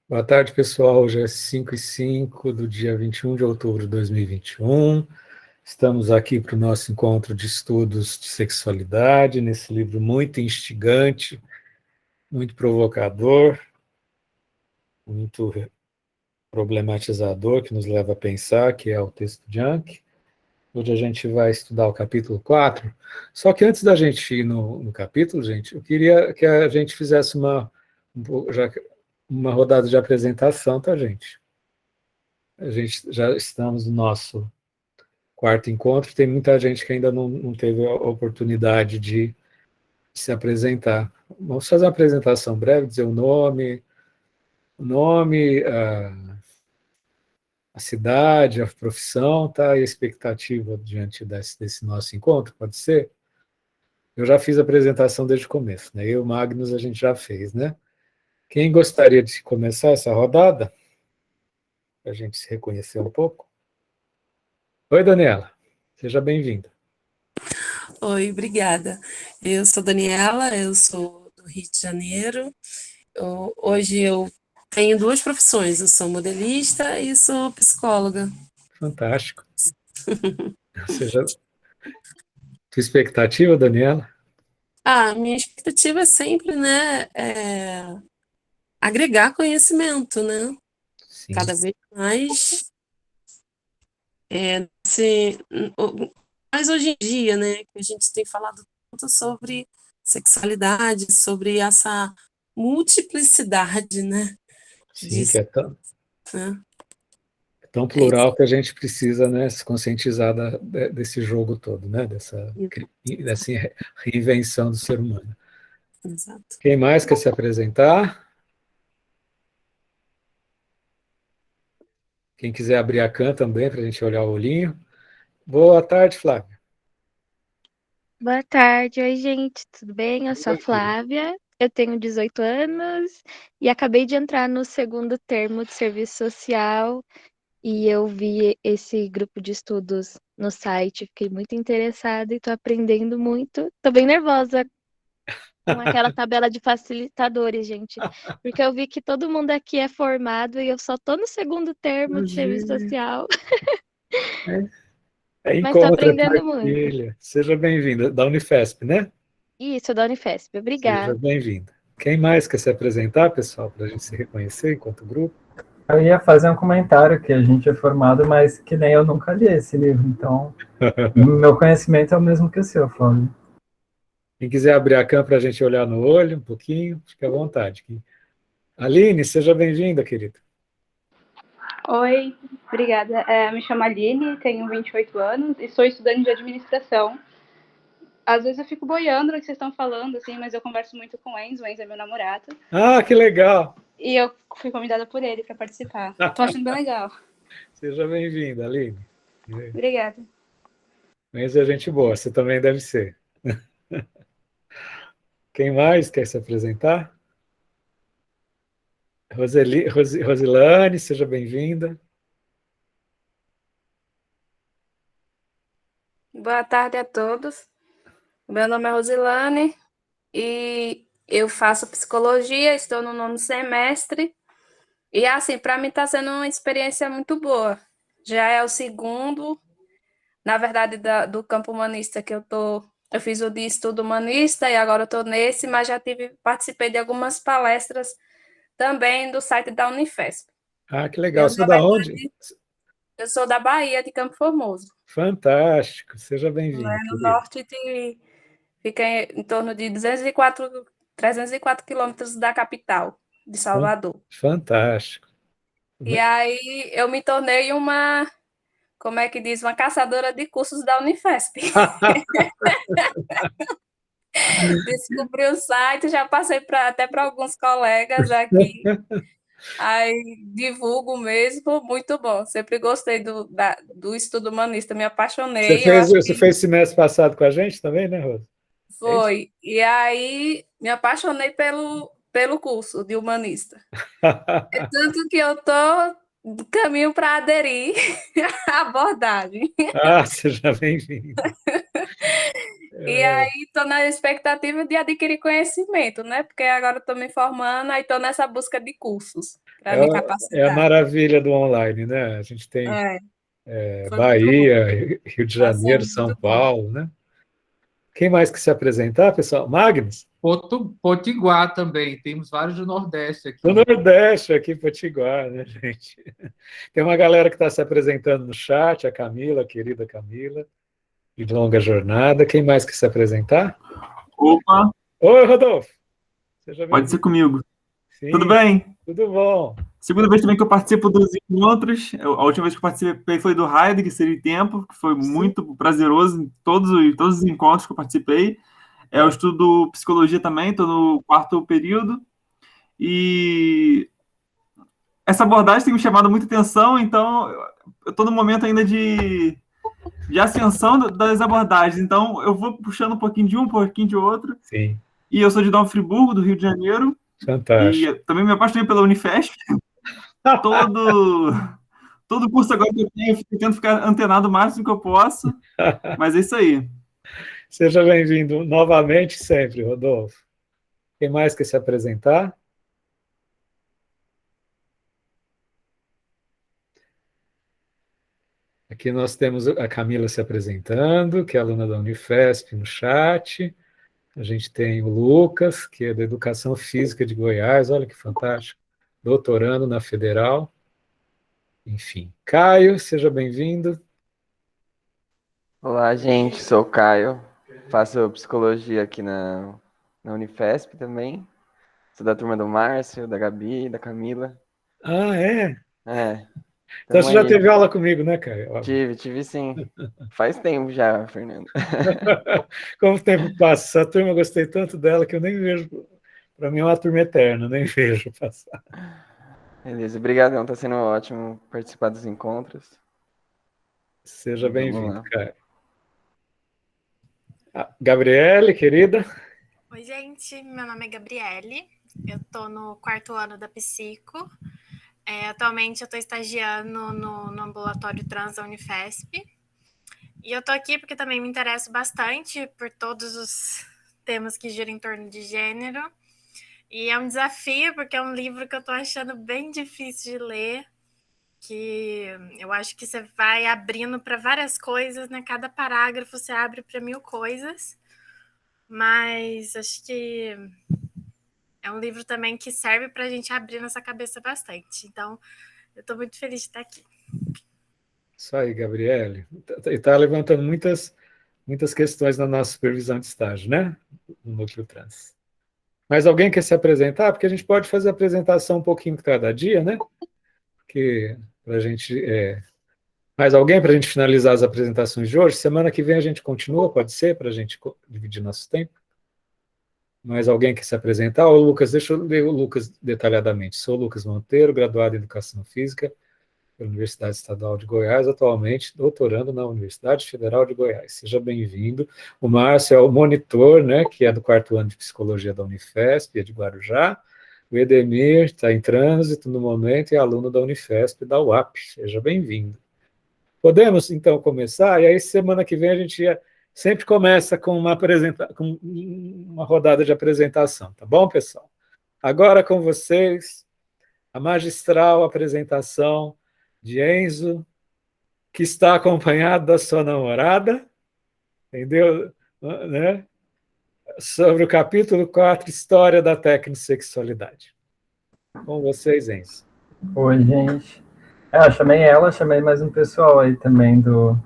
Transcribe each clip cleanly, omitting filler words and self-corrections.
Boa tarde, pessoal. Hoje é 5h05 do dia 21 de outubro de 2021. Estamos aqui para o nosso encontro de estudos de sexualidade, nesse livro muito instigante, muito provocador, muito problematizador, que nos leva a pensar, que é o texto Junk. Hoje a gente vai estudar o capítulo 4. Só que antes da gente ir no capítulo, gente, eu queria que a gente fizesse uma rodada de apresentação, tá, gente? A gente já estamos no nosso quarto encontro, tem muita gente que ainda não teve a oportunidade de se apresentar. Vamos fazer uma apresentação breve, dizer o nome, a cidade, a profissão, tá? E a expectativa diante desse nosso encontro, pode ser? Eu já fiz a apresentação desde o começo, né? Eu e o Magnus a gente já fez, né? Quem gostaria de começar essa rodada? Para a gente se reconhecer um pouco. Oi, Daniela. Seja bem-vinda. Oi, obrigada. Eu sou Daniela, eu sou do Rio de Janeiro. Hoje eu tenho duas profissões, eu sou modelista e sou psicóloga. Fantástico. Seja tua expectativa, Daniela? Minha expectativa é sempre, né, agregar conhecimento, né? Sim. Cada vez mais, assim, mas hoje em dia, né, que a gente tem falado tanto sobre sexualidade, sobre essa multiplicidade, né, de, Sim, que né? é tão É plural que a gente precisa, né, se conscientizar desse jogo todo, né, dessa reinvenção do ser humano. exato. Quem mais quer se apresentar? Quem quiser abrir a can também, para a gente olhar o olhinho. Boa tarde, Flávia. Boa tarde, oi gente, tudo bem? Eu sou a Oi, querida. Flávia, eu tenho 18 anos e acabei de entrar no segundo termo de serviço social e eu vi esse grupo de estudos no site, fiquei muito interessada e tô aprendendo muito. Tô bem nervosa com aquela tabela de facilitadores, gente, porque eu vi que todo mundo aqui é formado e eu só tô no segundo termo de serviço Imagina. social, mas tô Encontra tua aprendendo muito. filha. Seja bem-vinda. Da Unifesp, né? Isso, da Unifesp, Seja obrigada. bem-vinda. Quem mais quer se apresentar, pessoal, para a gente se reconhecer enquanto grupo? Eu ia fazer um comentário que a gente é formado, mas que nem eu nunca li esse livro, então meu conhecimento é o mesmo que o seu, Flávio. Quem quiser abrir a câmera para a gente olhar no olho um pouquinho, fique à vontade. Aline, seja bem-vinda, querida. Oi, obrigada. Me chamo Aline, tenho 28 anos e sou estudante de administração. Às vezes eu fico boiando no que vocês estão falando, assim, mas eu converso muito com o Enzo é meu namorado. Ah, que legal! E eu fui convidada por ele para participar. Tô achando bem legal. Seja bem-vinda, Aline. Obrigada. Mas é gente boa, você também deve ser. Quem mais quer se apresentar? Rosilane, seja bem-vinda. Boa tarde a todos. Meu nome é Rosilane e eu faço psicologia, estou no 9º semestre. E assim, para mim está sendo uma experiência muito boa. Já é o segundo, na verdade, do campo humanista que eu fiz o de estudo humanista e agora eu estou nesse, mas participei de algumas palestras também do site da Unifesp. Ah, que legal. Eu, Você é na da onde? verdade, eu sou da Bahia, de Campo Formoso. Fantástico. Seja Né? bem-vinda, No querida. norte fica em torno de 304 quilômetros da capital, de Salvador. Fantástico. E aí eu me tornei como é que diz, uma caçadora de cursos da Unifesp. Descobri o site, já passei até para alguns colegas aqui. Aí divulgo mesmo, muito bom. Sempre gostei do estudo humanista, me Você apaixonei. Eu fez, acho você que fez semestre passado com a gente também, né, Rosa? É isso? foi. E aí me apaixonei pelo curso de humanista. É tanto que eu estou do caminho para aderir à abordagem. Ah, seja bem-vinda. E aí estou na expectativa de adquirir conhecimento, né? Porque agora estou me formando, aí estou nessa busca de cursos para me É a capacitar. maravilha do online, né? A gente tem Foi muito bom. Bahia, Rio de Tá Janeiro, sendo São muito bom. Paulo, né? Quem mais que se apresentar, pessoal? Magnus? Potiguar também, temos vários do Nordeste aqui. Do Nordeste, aqui em Potiguar, né, gente? Tem uma galera que está se apresentando no chat, a Camila, a querida Camila, de longa jornada. Quem mais que se apresentar? Opa, Oi, Rodolfo. Seja pode ser bem-vindo. comigo. Sim, Tudo bem? tudo bom. Segunda vez também que eu participo dos encontros. A última vez que eu participei foi do Raid, que seria tempo, que foi muito prazeroso em todos os encontros que eu participei. Eu estudo psicologia também, estou no 4º período. E essa abordagem tem me chamado muita atenção, então eu estou no momento ainda de ascensão das abordagens. Então eu vou puxando um pouquinho de um pouquinho de outro. Sim. E eu sou de Nova Friburgo, do Rio de Janeiro. Fantástico. E também me apaixonei pela Unifesp. Todo curso agora que eu tenho, eu tento ficar antenado o máximo que eu posso. Mas é isso aí. Seja bem-vindo novamente sempre, Rodolfo. Quem mais quer se apresentar? Aqui nós temos a Camila se apresentando, que é aluna da Unifesp no chat. A gente tem o Lucas, que é da Educação Física de Goiás, olha que fantástico, doutorando na Federal. Enfim, Caio, seja bem-vindo. Olá, gente, sou o Caio, faço psicologia aqui na Unifesp também. Sou da turma do Márcio, da Gabi, da Camila. Ah, é? Então Tamo você já aí. teve aula comigo, né, Caio? Tive sim. Faz tempo já, Fernando. Como o tempo passa, essa turma eu gostei tanto dela que eu nem vejo. Para mim é uma turma eterna, nem vejo passar. Beleza, obrigadão, tá sendo ótimo participar dos encontros. Seja Vamos bem-vindo, lá. Caio. Gabriele, querida. Oi, gente, meu nome é Gabriele, eu tô no 4º ano da Psico. Atualmente eu tô estagiando no ambulatório trans da Unifesp. E eu tô aqui porque também me interesso bastante por todos os temas que giram em torno de gênero. E é um desafio, porque é um livro que eu tô achando bem difícil de ler, que eu acho que você vai abrindo para várias coisas, né? Cada parágrafo você abre para 1000 coisas. Mas acho que é um livro também que serve para a gente abrir nossa cabeça bastante. Então, eu estou muito feliz de estar aqui. Isso aí, Gabriele. Está levantando muitas questões na nossa supervisão de estágio, né? No Núcleo Trans. Mas alguém quer se apresentar? Porque a gente pode fazer a apresentação um pouquinho cada dia, né? Porque para a gente... Mais alguém para a gente finalizar as apresentações de hoje? Semana que vem a gente continua, pode ser? Para a gente dividir nosso tempo? Mais alguém quer se apresentar? Ô, Lucas, deixa eu ler o Lucas detalhadamente. Sou Lucas Monteiro, graduado em Educação Física pela Universidade Estadual de Goiás, atualmente doutorando na Universidade Federal de Goiás. Seja bem-vindo. O Márcio é o monitor, né, que é do 4º ano de Psicologia da Unifesp, é de Guarujá. O Edemir está em trânsito no momento e é aluno da Unifesp da UAP. Seja bem-vindo. Podemos, então, começar? E aí, semana que vem, a gente sempre começa com uma rodada de apresentação, tá bom, pessoal? Agora com vocês, a magistral apresentação de Enzo, que está acompanhado da sua namorada, entendeu? Né? Sobre o capítulo 4, História da Tecnosexualidade. Com vocês, Enzo. Oi, gente. Chamei ela, chamei mais um pessoal aí também do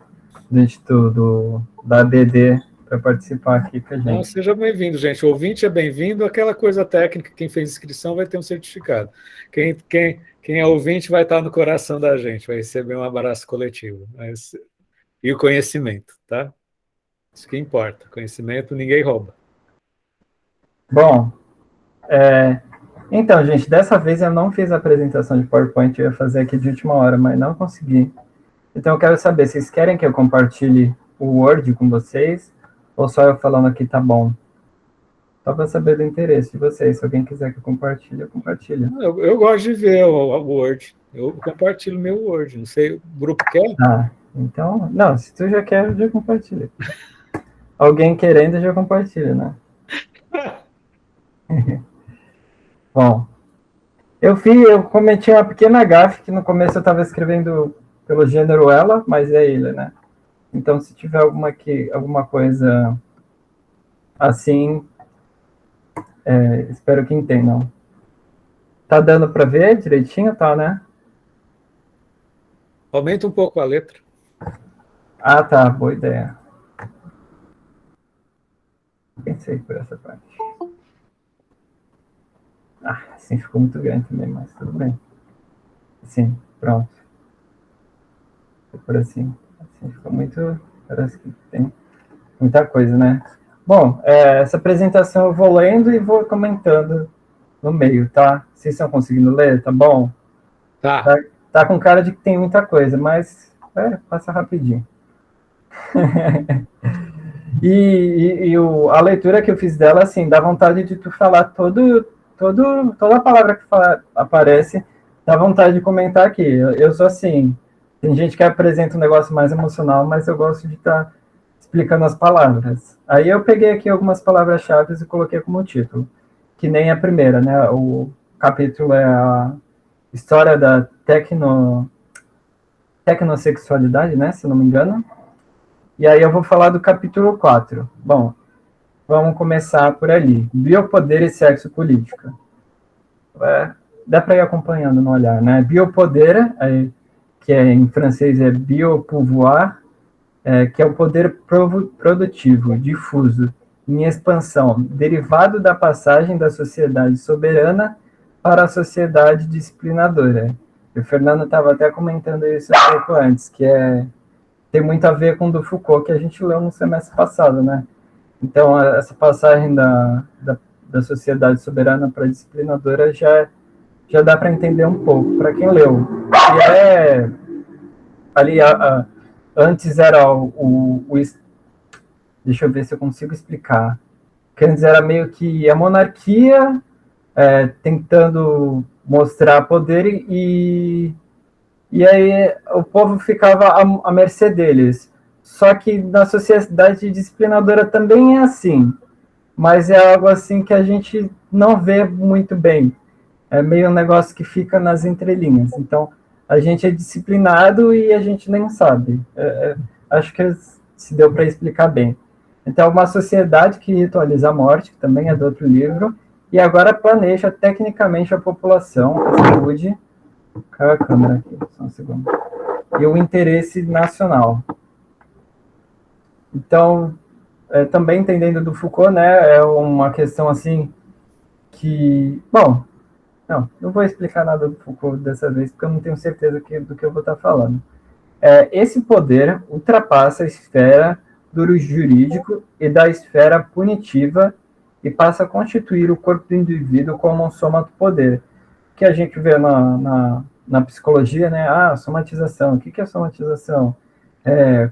Instituto da ABD para participar aqui com a gente. Não, seja bem-vindo, gente. O ouvinte é bem-vindo. Aquela coisa técnica, quem fez inscrição vai ter um certificado. Quem é ouvinte vai estar no coração da gente, vai receber um abraço coletivo. E o conhecimento, tá? Isso que importa. Conhecimento ninguém rouba. Bom, então, gente, dessa vez eu não fiz a apresentação de PowerPoint, eu ia fazer aqui de última hora, mas não consegui. Então eu quero saber, vocês querem que eu compartilhe o Word com vocês? Ou só eu falando aqui tá bom? Só para saber do interesse de vocês. Se alguém quiser que eu compartilhe, eu compartilho. Eu gosto de ver o Word. Eu compartilho meu Word. Não sei, o grupo quer? Então... Não, se tu já quer, eu já compartilho. Alguém querendo, eu já compartilho, né? Bom, Eu cometi uma pequena gafe, que no começo eu estava escrevendo pelo gênero ela, mas é ele, né? Então, se tiver alguma coisa assim, espero que entendam. Tá dando para ver direitinho, tá, né? Aumenta um pouco a letra. Ah, tá, boa ideia. Pensei por essa parte. Ah, assim ficou muito grande também, mas tudo bem. Assim, pronto. Por assim. Assim ficou muito... Parece que tem muita coisa, né? Bom, essa apresentação eu vou lendo e vou comentando no meio, tá? Vocês estão conseguindo ler? Tá bom? Tá. Tá com cara de que tem muita coisa, mas passa rapidinho. A leitura que eu fiz dela, assim, dá vontade de tu falar toda a palavra que aparece, dá vontade de comentar aqui. Eu sou assim, tem gente que apresenta um negócio mais emocional, mas eu gosto de estar explicando as palavras. Aí eu peguei aqui algumas palavras-chave e coloquei como título, que nem a primeira, né? O capítulo é a história da tecnosexualidade, né? Se eu não me engano. E aí eu vou falar do capítulo 4. Bom, vamos começar por ali. Biopoder e sexo política. Dá para ir acompanhando no olhar, né? Biopoder, que em francês é biopouvoir, que é o poder produtivo, difuso, em expansão, derivado da passagem da sociedade soberana para a sociedade disciplinadora. O Fernando estava até comentando isso um pouco antes, que tem muito a ver com o do Foucault, que a gente leu no semestre passado, né? Então, essa passagem da sociedade soberana para a disciplinadora já dá para entender um pouco, para quem leu. E ali, antes era deixa eu ver se eu consigo explicar. Que antes era meio que a monarquia tentando mostrar poder e aí o povo ficava à mercê deles. Só que na sociedade disciplinadora também é assim, mas é algo assim que a gente não vê muito bem. É meio um negócio que fica nas entrelinhas. Então, a gente é disciplinado e a gente nem sabe. Acho que se deu para explicar bem. Então, uma sociedade que ritualiza a morte, que também é do outro livro, e agora planeja tecnicamente a população, a saúde. Caiu a câmera aqui, só um segundo. E o interesse nacional. Então, também entendendo do Foucault, né, é uma questão assim que... Bom, não vou explicar nada do Foucault dessa vez, porque eu não tenho certeza do que eu vou estar falando. Esse poder ultrapassa a esfera do jurídico e da esfera punitiva e passa a constituir o corpo do indivíduo como um soma do poder, que a gente vê na psicologia, né? Somatização. O que é somatização?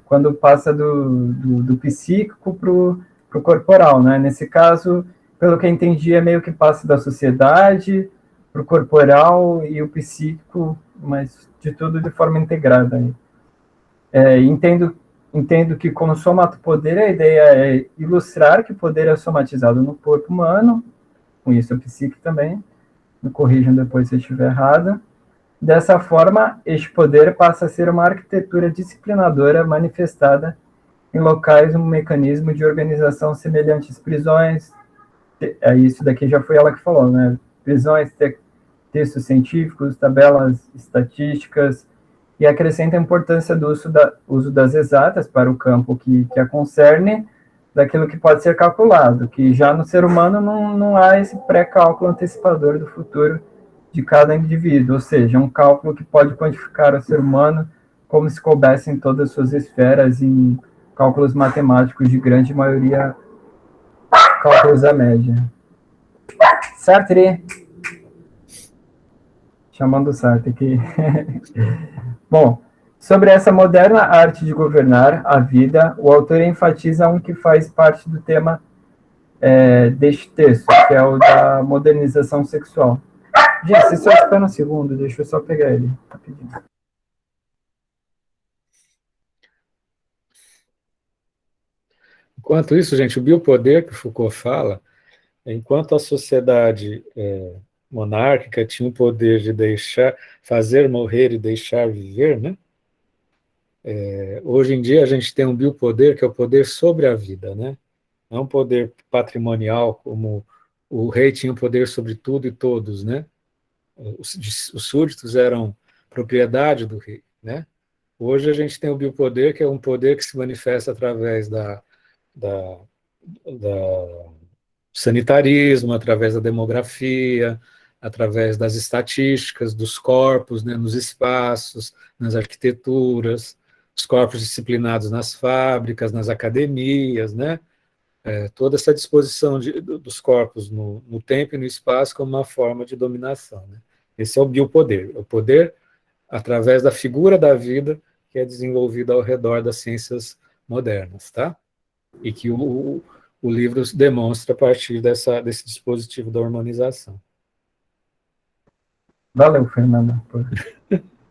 Quando passa do psíquico para o corporal, né? Nesse caso, pelo que eu entendi, é meio que passa da sociedade para o corporal e o psíquico, mas de tudo de forma integrada. Entendo que, como somato-poder, a ideia é ilustrar que o poder é somatizado no corpo humano, com isso a psique também, me corrijam depois se eu estiver errado. Dessa forma, este poder passa a ser uma arquitetura disciplinadora manifestada em locais um mecanismo de organização semelhante às prisões. Isso daqui já foi ela que falou, né? Prisões, textos científicos, tabelas estatísticas, e acrescenta a importância do uso das exatas para o campo que a concerne, daquilo que pode ser calculado, que já no ser humano não há esse pré-cálculo antecipador do futuro de cada indivíduo, ou seja, um cálculo que pode quantificar o ser humano como se coubesse em todas as suas esferas, em cálculos matemáticos de grande maioria, cálculos da média. Sartre. Chamando o Sartre aqui. Bom, sobre essa moderna arte de governar a vida, o autor enfatiza um que faz parte do tema deste texto, que é o da modernização sexual. Gente, você só espera um segundo, deixa eu só pegar ele rapidinho. Enquanto isso, gente, o biopoder que Foucault fala, enquanto a sociedade monárquica tinha o poder de fazer morrer e deixar viver, né? Hoje em dia a gente tem um biopoder, que é o poder sobre a vida, né? Não é um poder patrimonial, como o rei tinha o poder sobre tudo e todos, né? Os súditos eram propriedade do rei, né? Hoje a gente tem o biopoder, que é um poder que se manifesta através da sanitarismo, através da demografia, através das estatísticas, dos corpos, né, nos espaços, nas arquiteturas, os corpos disciplinados nas fábricas, nas academias, né? Toda essa disposição dos corpos no tempo e no espaço como uma forma de dominação. Né? Esse é o biopoder, o poder através da figura da vida que é desenvolvida ao redor das ciências modernas, tá? E que o livro demonstra a partir desse dispositivo da hormonização. Valeu, Fernanda,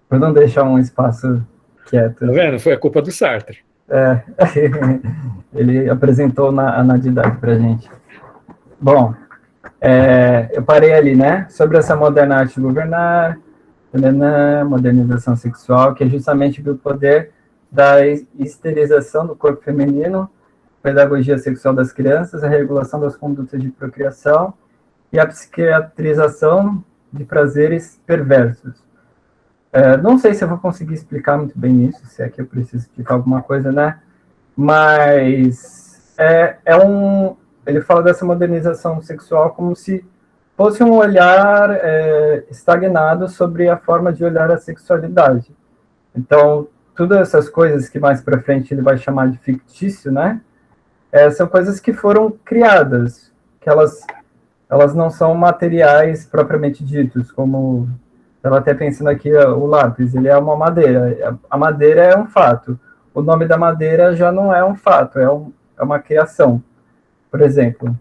por não deixar um espaço quieto. Tá vendo? Foi a culpa do Sartre. Ele apresentou na didática para a gente. Bom, eu parei ali, né? Sobre essa moderna arte de governar, modernização sexual, que é justamente o poder da esterilização do corpo feminino, pedagogia sexual das crianças, a regulação das condutas de procriação e a psiquiatrização de prazeres perversos. Não sei se eu vou conseguir explicar muito bem isso, se é que eu preciso explicar alguma coisa, né? Mas ele fala dessa modernização sexual como se fosse um olhar estagnado sobre a forma de olhar a sexualidade. Então, todas essas coisas que mais para frente ele vai chamar de fictício, né? São coisas que foram criadas, que elas não são materiais propriamente ditos, como ela até pensando aqui, o lápis, ele é uma madeira. A madeira é um fato. O nome da madeira já não é um fato, é uma criação. Por exemplo,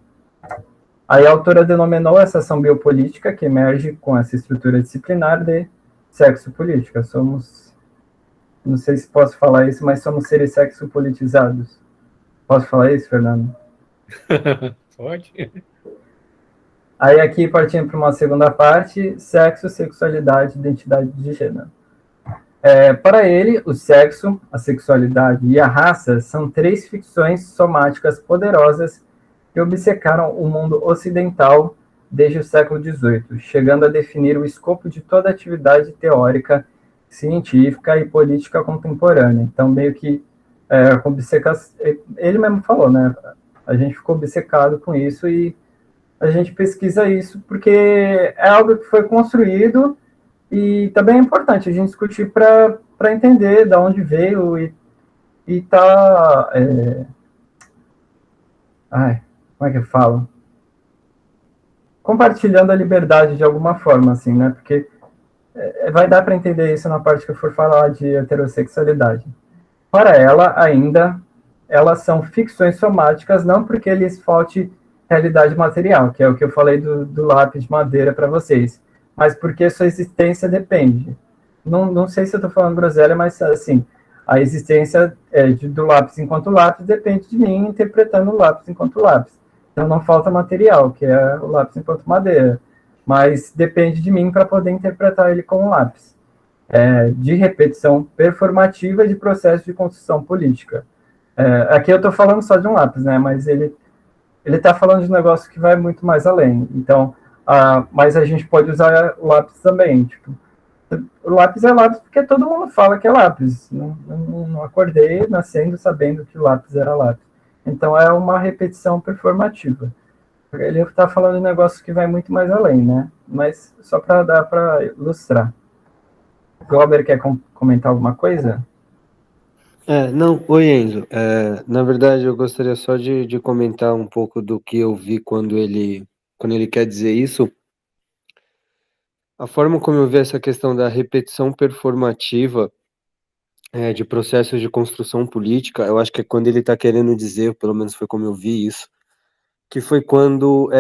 aí a autora denominou essa ação biopolítica que emerge com essa estrutura disciplinar de sexo-política. Não sei se posso falar isso, mas somos seres sexo-politizados. Posso falar isso, Fernando? Pode. Aí aqui, partindo para uma segunda parte, sexo, sexualidade, identidade de gênero. Para ele, o sexo, a sexualidade e a raça são três ficções somáticas poderosas que obcecaram o mundo ocidental desde o século XVIII, chegando a definir o escopo de toda atividade teórica, científica e política contemporânea. Então, meio que ele mesmo falou, né? A gente ficou obcecado com isso e a gente pesquisa isso porque é algo que foi construído e também é importante a gente discutir para entender de onde veio e tá... como é que eu falo? Compartilhando a liberdade de alguma forma, assim, né? Porque vai dar para entender isso na parte que eu for falar de heterossexualidade. Para ela, ainda, elas são ficções somáticas, não porque lhes falte realidade material, que é o que eu falei do lápis de madeira para vocês, mas porque sua existência depende. Não sei se eu estou falando groselha, mas assim, a existência do lápis enquanto lápis depende de mim interpretando o lápis enquanto lápis. Então não falta material, que é o lápis enquanto madeira, mas depende de mim para poder interpretar ele como lápis. De repetição performativa de processo de construção política. Aqui eu estou falando só de um lápis, né? Mas ele está falando de um negócio que vai muito mais além. Então, mas a gente pode usar o lápis também. Tipo, o lápis é lápis porque todo mundo fala que é lápis. Não acordei nascendo sabendo que o lápis era lápis. Então, é uma repetição performativa. Ele está falando de um negócio que vai muito mais além, né? Mas só para dar para ilustrar. O Glauber quer comentar alguma coisa? Não, oi Enzo. Na verdade, eu gostaria só de comentar um pouco do que eu vi quando ele quer dizer isso. A forma como eu vi essa questão da repetição performativa de processos de construção política, eu acho que é quando ele está querendo dizer, pelo menos foi como eu vi isso, que foi quando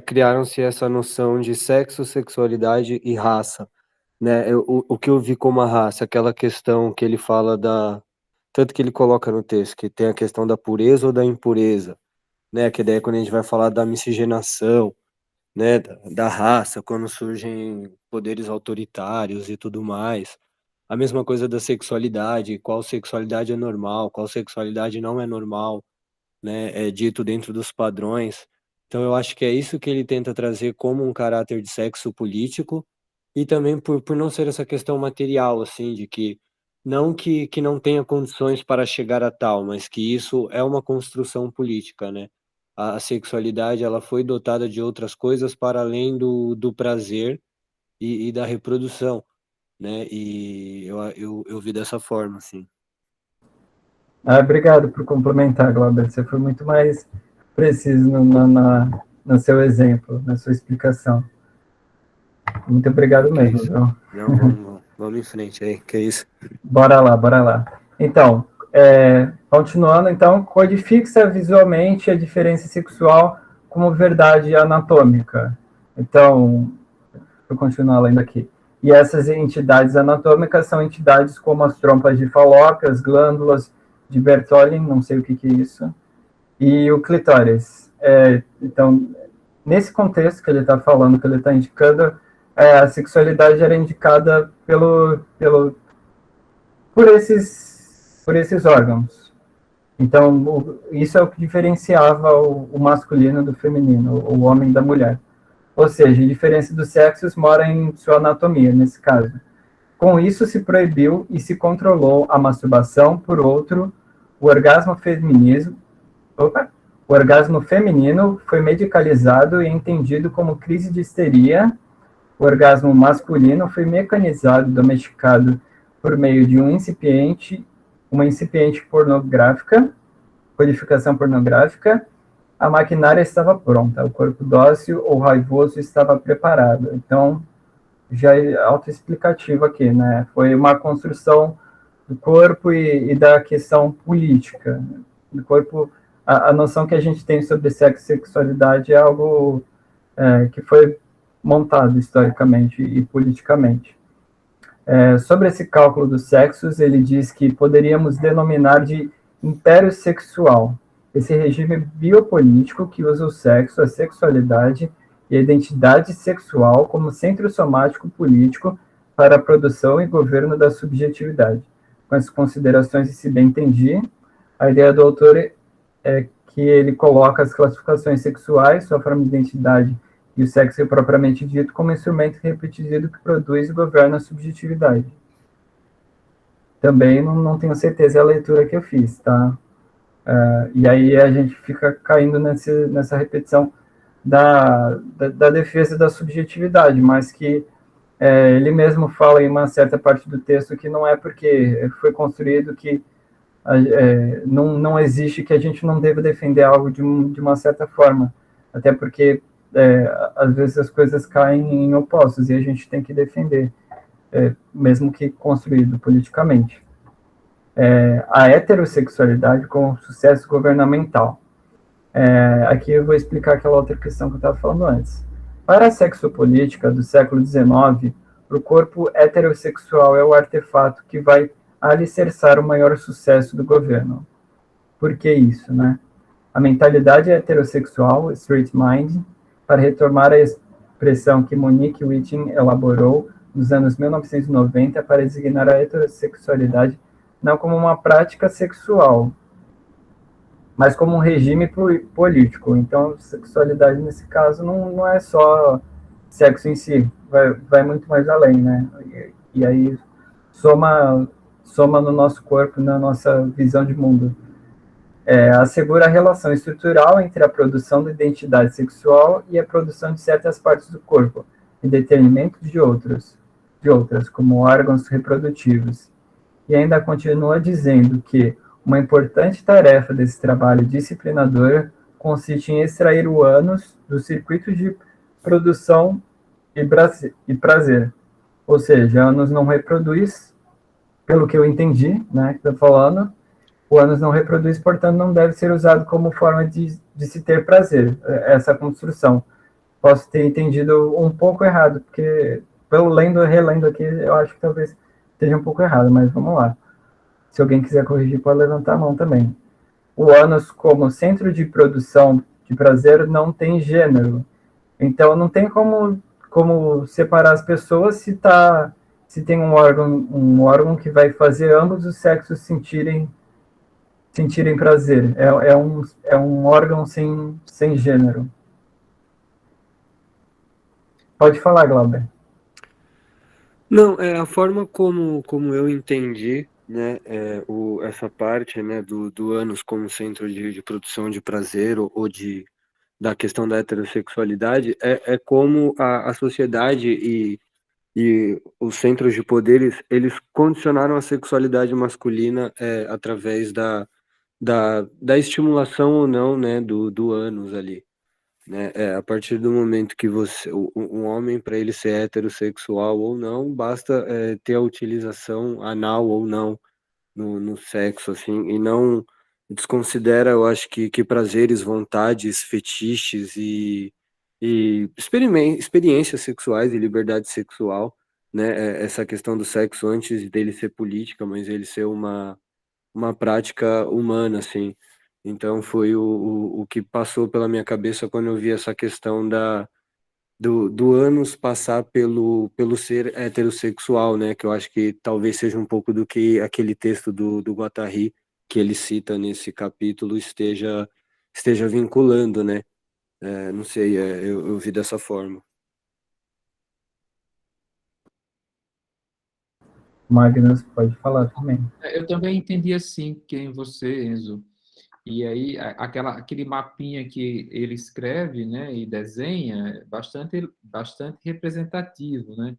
criaram-se essa noção de sexo, sexualidade e raça. Né, o que eu vi como a raça, aquela questão que ele fala tanto que ele coloca no texto, que tem a questão da pureza ou da impureza, né, que daí é quando a gente vai falar da miscigenação, né, da raça, quando surgem poderes autoritários e tudo mais. A mesma coisa da sexualidade, qual sexualidade é normal, qual sexualidade não é normal, né, é dito dentro dos padrões. Então eu acho que é isso que ele tenta trazer como um caráter de sexo político, e também por não ser essa questão material, assim, de que que não tenha condições para chegar a tal, mas que isso é uma construção política, né? A sexualidade, ela foi dotada de outras coisas para além do prazer e da reprodução, né? E eu vi dessa forma, assim. Obrigado por complementar, Glauber. Você foi muito mais preciso no seu exemplo, na sua explicação. Muito obrigado mesmo. Isso. Viu? Não, vamos em frente aí, que é isso. Bora lá. Então, continuando, então, codifica visualmente a diferença sexual como verdade anatômica. Então, vou continuar lendo aqui. E essas entidades anatômicas são entidades como as trompas de Falópio, as glândulas de Bertolin, não sei o que é isso, e o clitóris. Então, nesse contexto que ele está falando, que ele está indicando, a sexualidade era indicada por esses órgãos. Então, isso é o que diferenciava o masculino do feminino, o homem da mulher. Ou seja, a diferença dos sexos mora em sua anatomia, nesse caso. Com isso, se proibiu e se controlou a masturbação, por outro, o orgasmo feminino foi medicalizado e entendido como crise de histeria. O orgasmo masculino foi mecanizado, domesticado por meio de uma incipiente pornográfica, codificação pornográfica. A maquinária estava pronta, o corpo dócil ou raivoso estava preparado. Então, já é autoexplicativo aqui, né? Foi uma construção do corpo e da questão política. Do corpo, a noção que a gente tem sobre sexo e sexualidade é algo que foi montado historicamente e politicamente. Sobre esse cálculo dos sexos, ele diz que poderíamos denominar de império sexual, esse regime biopolítico que usa o sexo, a sexualidade e a identidade sexual como centro somático político para a produção e governo da subjetividade. Com essas considerações, e se bem entendi, a ideia do autor é que ele coloca as classificações sexuais, sua forma de identidade e o sexo propriamente dito como instrumento repetido que produz e governa a subjetividade. Também não tenho certeza da leitura que eu fiz, tá? E aí a gente fica caindo nessa repetição da defesa da subjetividade, mas que ele mesmo fala em uma certa parte do texto que não é porque foi construído que não existe que a gente não deva defender algo de uma certa forma, até porque às vezes as coisas caem em opostos e a gente tem que defender, mesmo que construído politicamente. A heterossexualidade como sucesso governamental. Aqui eu vou explicar aquela outra questão que eu estava falando antes. Para a sexopolítica do século XIX, o corpo heterossexual é o artefato que vai alicerçar o maior sucesso do governo. Por que isso, né? A mentalidade heterossexual, straight mind, para retomar a expressão que Monique Wittig elaborou nos anos 1990 para designar a heterossexualidade não como uma prática sexual, mas como um regime político. Então, sexualidade, nesse caso, não é só sexo em si, vai muito mais além, né? E aí soma no nosso corpo, na nossa visão de mundo. Assegura a relação estrutural entre a produção da identidade sexual e a produção de certas partes do corpo, em detrimento de outras, como órgãos reprodutivos. E ainda continua dizendo que uma importante tarefa desse trabalho disciplinador consiste em extrair o ânus do circuito de produção e prazer. Ou seja, o ânus não reproduz, pelo que eu entendi, né, que está falando, o ânus não reproduz, portanto, não deve ser usado como forma de se ter prazer, essa construção. Posso ter entendido um pouco errado, porque, relendo aqui, eu acho que talvez esteja um pouco errado, mas vamos lá. Se alguém quiser corrigir, pode levantar a mão também. O ânus, como centro de produção de prazer, não tem gênero. Então, não tem como separar as pessoas se tem um órgão que vai fazer ambos os sexos sentirem prazer. É um órgão sem gênero. Pode falar, Glauber. Não, a forma como eu entendi, né, essa parte, né, do ânus como centro de produção de prazer ou da questão da heterossexualidade, é como a sociedade e os centros de poderes, eles condicionaram a sexualidade masculina através da estimulação ou não, né, do ânus ali. Né? A partir do momento que um homem, para ele ser heterossexual ou não, basta ter a utilização anal ou não no sexo, assim, e não desconsidera, eu acho que prazeres, vontades, fetiches e experiências sexuais e liberdade sexual, né? Essa questão do sexo antes dele ser política, mas ele ser uma prática humana, assim. Então foi o que passou pela minha cabeça quando eu vi essa questão do ânus passar pelo ser heterossexual, né? Que eu acho que talvez seja um pouco do que aquele texto do Guattari que ele cita nesse capítulo esteja vinculando, né? Não sei, eu vi dessa forma. Magnus, pode falar também. Eu também entendi assim quem você, Enzo. E aí, aquele mapinha que ele escreve, né, e desenha, é bastante representativo, né?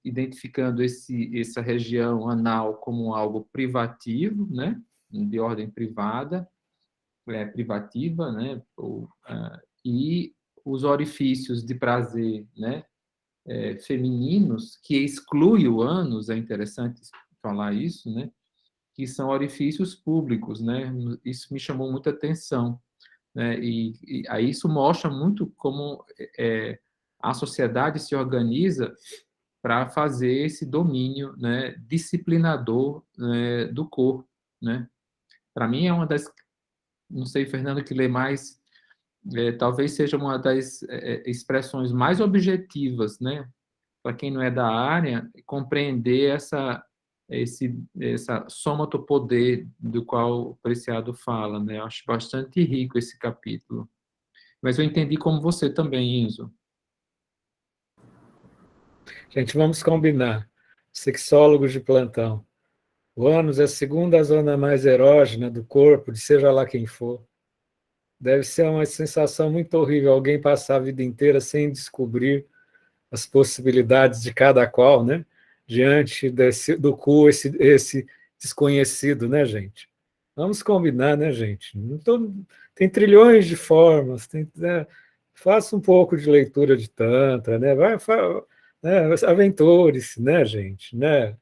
Identificando essa região anal como algo privativo, né, de ordem privada, privativa, né, e os orifícios de prazer, né, femininos, que exclui o ânus, é interessante falar isso, né, que são orifícios públicos, né, isso me chamou muita atenção, né, e aí isso mostra muito como a sociedade se organiza para fazer esse domínio, né, disciplinador, né, do corpo, né. Para mim é uma das, não sei, Fernando, que lê mais, talvez seja uma das expressões mais objetivas, né, para quem não é da área, compreender essa soma-poder do qual o Preciado fala, né. Eu acho bastante rico esse capítulo. Mas eu entendi como você também, Enzo. Gente, vamos combinar. Sexólogos de plantão. O ânus é a segunda zona mais erógena do corpo, de seja lá quem for. Deve ser uma sensação muito horrível alguém passar a vida inteira sem descobrir as possibilidades de cada qual, né? Diante do cu, esse desconhecido, né, gente? Vamos combinar, né, gente? Tem trilhões de formas, né? Faça um pouco de leitura de Tantra, né? Né? Aventure-se, né, gente? Né?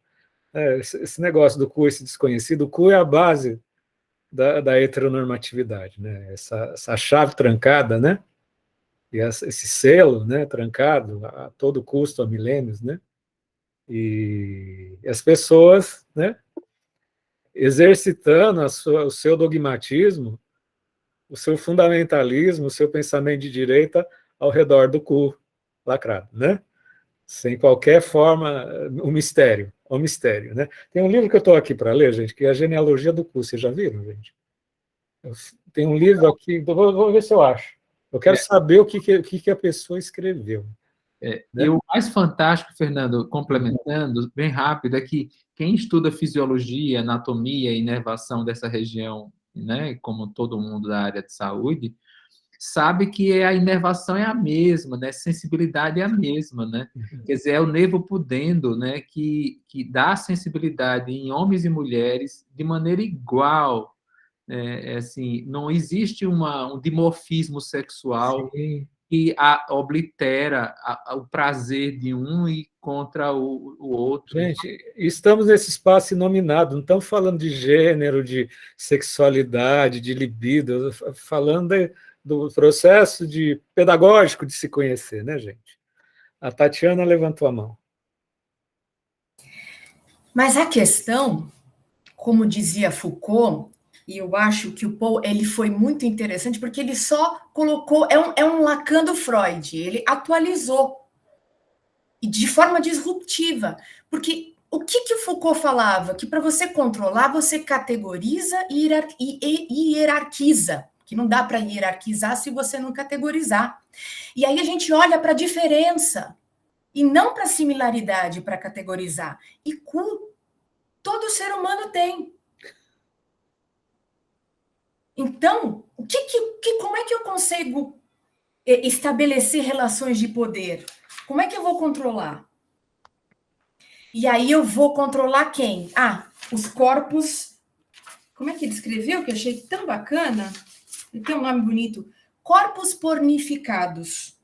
Esse negócio do cu, esse desconhecido, o cu é a base da heteronormatividade, né? Essa chave trancada, né? E esse selo, né, trancado a todo custo há milênios, né? E as pessoas, né, exercitando o seu dogmatismo, o seu fundamentalismo, o seu pensamento de direita ao redor do cu lacrado, né? Sem qualquer forma, o mistério, né? Tem um livro que eu estou aqui para ler, gente, que é a Genealogia do Cu. Vocês já viram, gente? Tem um livro aqui, vou ver se eu acho. Eu quero saber o que a pessoa escreveu. Né? E o mais fantástico, Fernando, complementando, bem rápido, é que quem estuda fisiologia, anatomia e inervação dessa região, né, como todo mundo da área de saúde, sabe que a inervação é a mesma, né? Sensibilidade é a mesma, né? Quer dizer, é o nervo pudendo, né, que dá sensibilidade em homens e mulheres de maneira igual. Assim, não existe um dimorfismo sexual que oblitera o prazer de um e contra o outro. Gente, estamos nesse espaço inominado, não estamos falando de gênero, de sexualidade, de libido, falando do processo pedagógico de se conhecer, né, gente? A Tatiana levantou a mão. Mas a questão, como dizia Foucault, E eu acho que o Paul ele foi muito interessante porque ele só colocou, é um Lacan do Freud, ele atualizou e de forma disruptiva, porque o que o Foucault falava? Que para você controlar, você categoriza e hierarquiza, que não dá para hierarquizar se você não categorizar. E aí a gente olha para a diferença e não para a similaridade para categorizar. E todo ser humano tem. Então, como é que eu consigo estabelecer relações de poder? Como é que eu vou controlar? E aí eu vou controlar quem? Os corpos. Como é que ele escreveu? Que eu achei tão bacana. Ele tem um nome bonito. Corpos pornificados.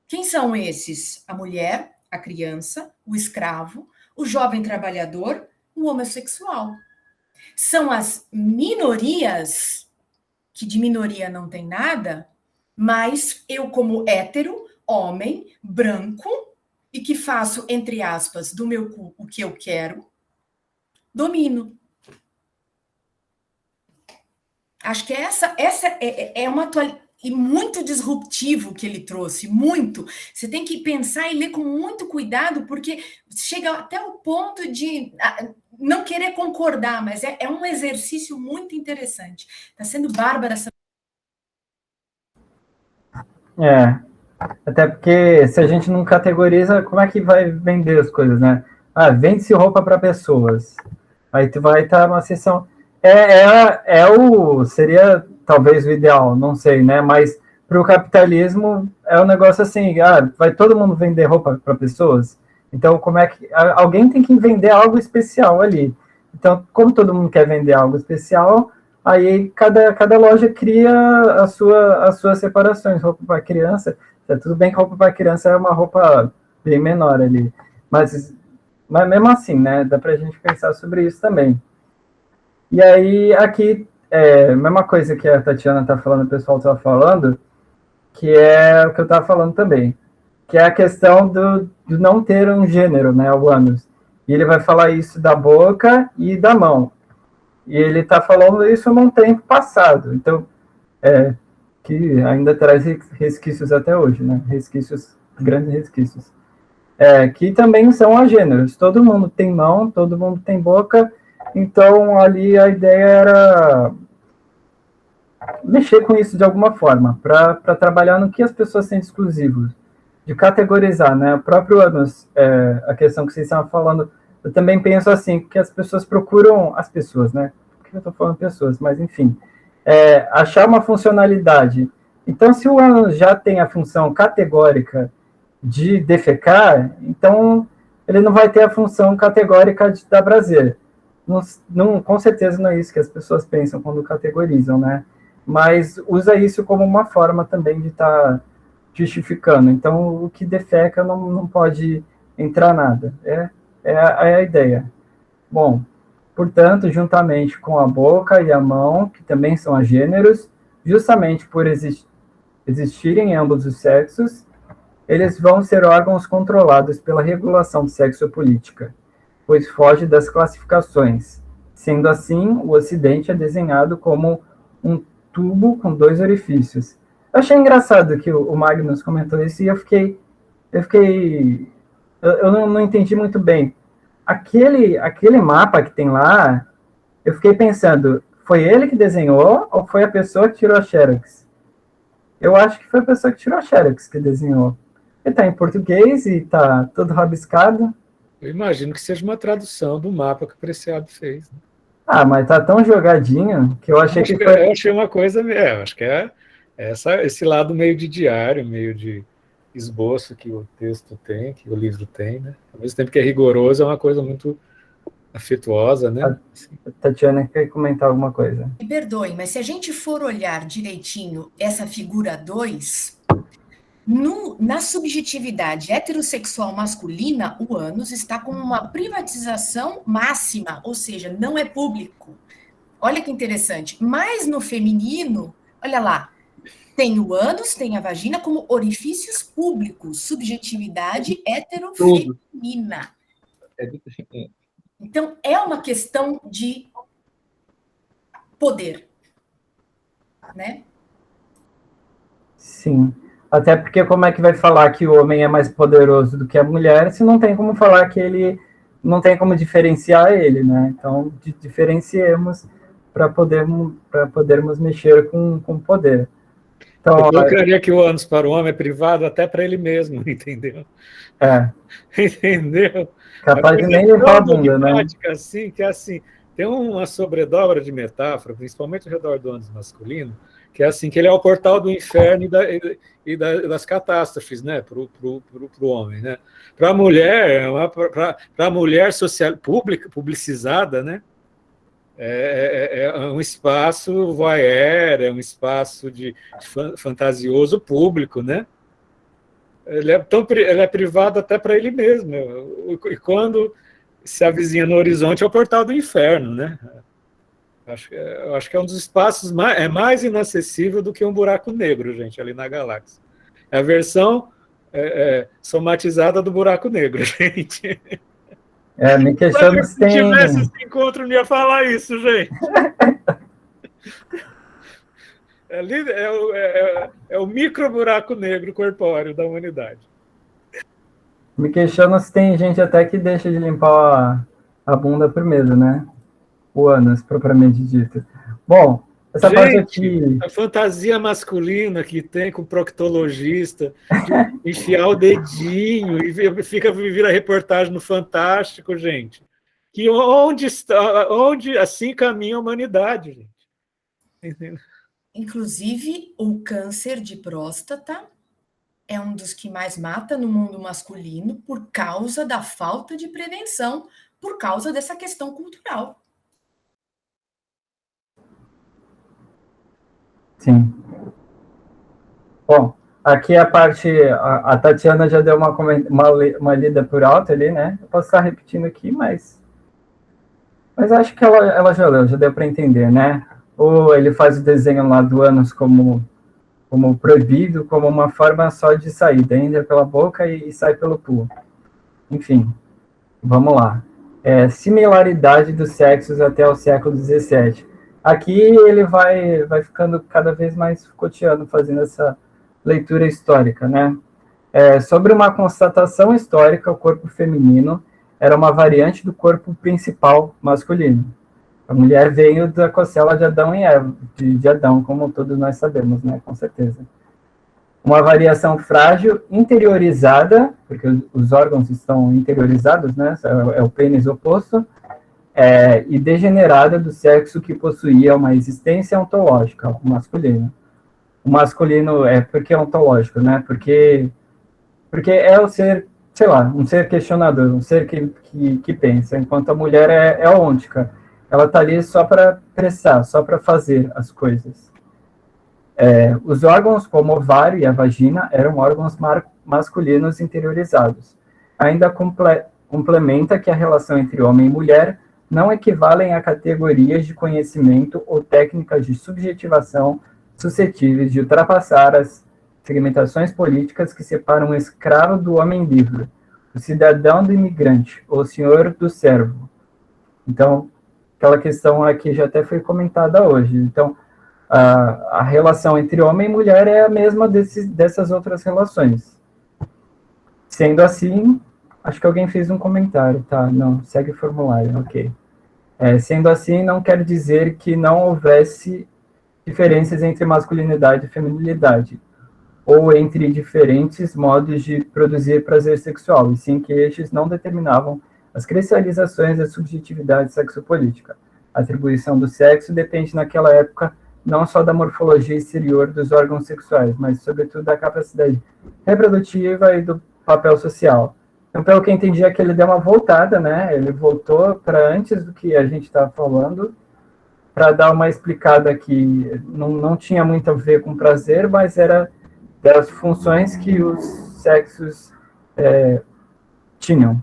Quem são esses? A mulher, a criança, o escravo, o jovem trabalhador, o homossexual. São as minorias, que de minoria não tem nada, mas eu, como hétero, homem, branco, e que faço, entre aspas, do meu cu o que eu quero, domino. Acho que essa é uma e muito disruptivo que ele trouxe, muito. Você tem que pensar e ler com muito cuidado, porque chega até o ponto de não querer concordar, mas é um exercício muito interessante. Está sendo bárbara essa. Até porque se a gente não categoriza, como é que vai vender as coisas, né? Vende-se roupa para pessoas. Aí tu vai estar uma seção. Seria talvez o ideal, não sei, né? Mas para o capitalismo é um negócio assim, vai todo mundo vender roupa para pessoas? Então, como é que alguém tem que vender algo especial ali? Então, como todo mundo quer vender algo especial, aí cada loja cria as suas separações. Roupa para criança, tudo bem que roupa para criança é uma roupa bem menor ali, mas mesmo assim, né? Dá para a gente pensar sobre isso também. E aí, aqui, mesma coisa que a Tatiana está falando, o pessoal está falando, que é o que eu estava falando também, que é a questão do não ter um gênero, né, o ânus. E ele vai falar isso da boca e da mão. E ele está falando isso num tempo passado, então, que ainda traz resquícios até hoje, né, grandes resquícios. Que também são agêneros. Todo mundo tem mão, todo mundo tem boca. Então, ali a ideia era mexer com isso de alguma forma, para trabalhar no que as pessoas sentem exclusivos, de categorizar, né? O próprio ânus, a questão que vocês estavam falando, eu também penso assim, que as pessoas procuram, as pessoas, né? Por que eu estou falando pessoas? Mas, enfim, achar uma funcionalidade. Então, se o ânus já tem a função categórica de defecar, então ele não vai ter a função categórica de dar prazer. Não, com certeza não é isso que as pessoas pensam quando categorizam, né? Mas usa isso como uma forma também de estar justificando. Então, o que defeca não pode entrar nada. É a ideia. Bom, portanto, juntamente com a boca e a mão, que também são agêneros, justamente por existirem em ambos os sexos, eles vão ser órgãos controlados pela regulação sexopolítica, pois foge das classificações. Sendo assim, o Ocidente é desenhado como um tubo com 2 orifícios. Eu achei engraçado que o Magnus comentou isso e eu não entendi muito bem. Aquele mapa que tem lá, eu fiquei pensando, foi ele que desenhou ou foi a pessoa que tirou a xerox? Eu acho que foi a pessoa que tirou a xerox que desenhou. Ele está em português e está todo rabiscado. Eu imagino que seja uma tradução do mapa que o Preciado fez. Né? Mas tá tão jogadinho que eu achei que foi... Eu achei uma coisa... acho que é esse lado meio de diário, meio de esboço que o texto tem, que o livro tem, né? Ao mesmo tempo que é rigoroso, é uma coisa muito afetuosa, né? A Tatiana quer comentar alguma coisa. Me perdoe, mas se a gente for olhar direitinho essa figura 2... Na subjetividade heterossexual masculina, o ânus está com uma privatização máxima, ou seja, não é público. Olha que interessante. Mas no feminino, olha lá, tem o ânus, tem a vagina como orifícios públicos, subjetividade heterofeminina. Então, é uma questão de poder, né? Sim. Até porque como é que vai falar que o homem é mais poderoso do que a mulher se não tem como falar que ele não tem como diferenciar ele, né? Então, diferenciemos para podermos mexer com poder. Então, Eu colocaria que o ânus para o homem é privado até para ele mesmo, entendeu? Entendeu? Capaz de nem levar a bunda, né? Assim, que é assim, tem uma sobredobra de metáfora, principalmente ao redor do ânus masculino, que é assim, que ele é o portal do inferno das catástrofes, né, para o homem, né? Para a mulher, para a mulher social, publicizada, né? É um espaço voyeur, é um espaço de fantasioso público, né? Ele é privado até para ele mesmo. E quando se avizinha no horizonte é o portal do inferno, né? Eu acho que é um dos espaços mais inacessível do que um buraco negro, gente, ali na galáxia. É a versão somatizada do buraco negro, gente. Me questiono se tem... Se tivesse esse encontro, não ia falar isso, gente. É o micro buraco negro corpóreo da humanidade. Me questiono se tem gente até que deixa de limpar a bunda primeiro, né? O ânus, propriamente dito. Bom, essa parte aqui... A fantasia masculina que tem com o proctologista, de enfiar o dedinho e vira reportagem no Fantástico, gente. Que onde assim caminha a humanidade, gente. Entendeu? Inclusive, o câncer de próstata é um dos que mais mata no mundo masculino por causa da falta de prevenção, por causa dessa questão cultural. Sim. Bom, aqui a parte... A Tatiana já deu uma lida por alto ali, né? Eu posso estar repetindo aqui, mas acho que ela já leu, já deu para entender, né? Ou ele faz o desenho lá do ânus como proibido, como uma forma só de saída, entra pela boca e sai pelo pulso. Enfim, vamos lá. Similaridade dos sexos até o século XVII. Aqui ele vai ficando cada vez mais Foucaultiano, fazendo essa leitura histórica, né? Sobre uma constatação histórica, o corpo feminino era uma variante do corpo principal masculino. A mulher veio da costela de Adão e Eva, de Adão, como todos nós sabemos, né? Com certeza. Uma variação frágil, interiorizada, porque os órgãos estão interiorizados, né? É o pênis oposto, e degenerada do sexo que possuía uma existência ontológica, o masculino. O masculino porque é ontológico, né? Porque é o ser, sei lá, um ser questionador, um ser que pensa, enquanto a mulher é ôntica. Ela está ali só para pressar, só para fazer as coisas. Os órgãos, como o ovário e a vagina, eram órgãos masculinos interiorizados. Ainda complementa que a relação entre homem e mulher não equivalem a categorias de conhecimento ou técnicas de subjetivação suscetíveis de ultrapassar as segmentações políticas que separam o escravo do homem livre, o cidadão do imigrante, ou o senhor do servo. Então, aquela questão aqui já até foi comentada hoje. Então, a relação entre homem e mulher é a mesma dessas outras relações. Sendo assim, acho que alguém fez um comentário, tá? Não, segue o formulário, ok. Sendo assim, não quer dizer que não houvesse diferenças entre masculinidade e feminilidade, ou entre diferentes modos de produzir prazer sexual, e sim que estes não determinavam as cristalizações da subjetividade sexopolítica. A atribuição do sexo depende, naquela época, não só da morfologia exterior dos órgãos sexuais, mas, sobretudo, da capacidade reprodutiva e do papel social. Então, pelo que eu entendi, é que ele deu uma voltada, né? Ele voltou para antes do que a gente estava falando, para dar uma explicada que não tinha muito a ver com prazer, mas era das funções que os sexos tinham.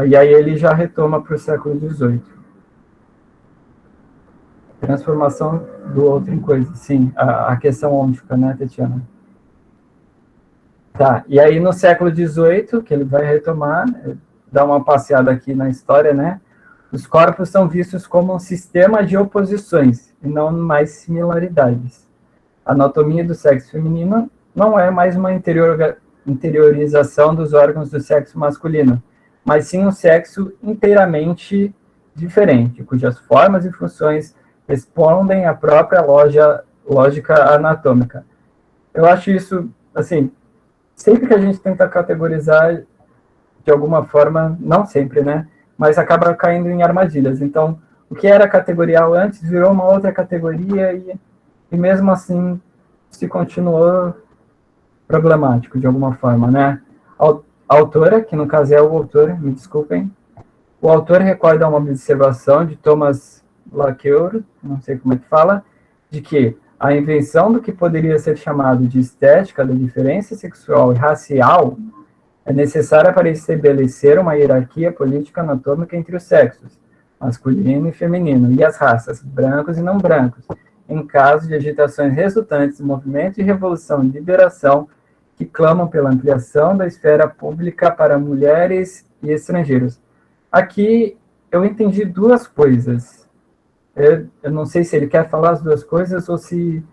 E aí ele já retoma para o século XVIII. Transformação do outro em coisa, sim, a questão ôntica, né, Tatiana? Tá, e aí no século XVIII, que ele vai retomar, dar uma passeada aqui na história, né? Os corpos são vistos como um sistema de oposições e não mais similaridades. A anatomia do sexo feminino não é mais uma interiorização dos órgãos do sexo masculino, mas sim um sexo inteiramente diferente, cujas formas e funções respondem à própria lógica anatômica. Eu acho isso, assim, sempre que a gente tenta categorizar de alguma forma, não sempre, né? Mas acaba caindo em armadilhas. Então, o que era categorial antes virou uma outra categoria e mesmo assim se continuou problemático de alguma forma, né? A autora, que no caso é o autor, me desculpem, o autor recorda uma observação de Thomas Laqueur, não sei como é que fala, de que a invenção do que poderia ser chamado de estética da diferença sexual e racial é necessária para estabelecer uma hierarquia política anatômica entre os sexos, masculino e feminino, e as raças, brancos e não brancos, em caso de agitações resultantes de movimentos de revolução e liberação que clamam pela ampliação da esfera pública para mulheres e estrangeiros. Aqui eu entendi duas coisas. Eu não sei se ele quer falar as duas coisas ou se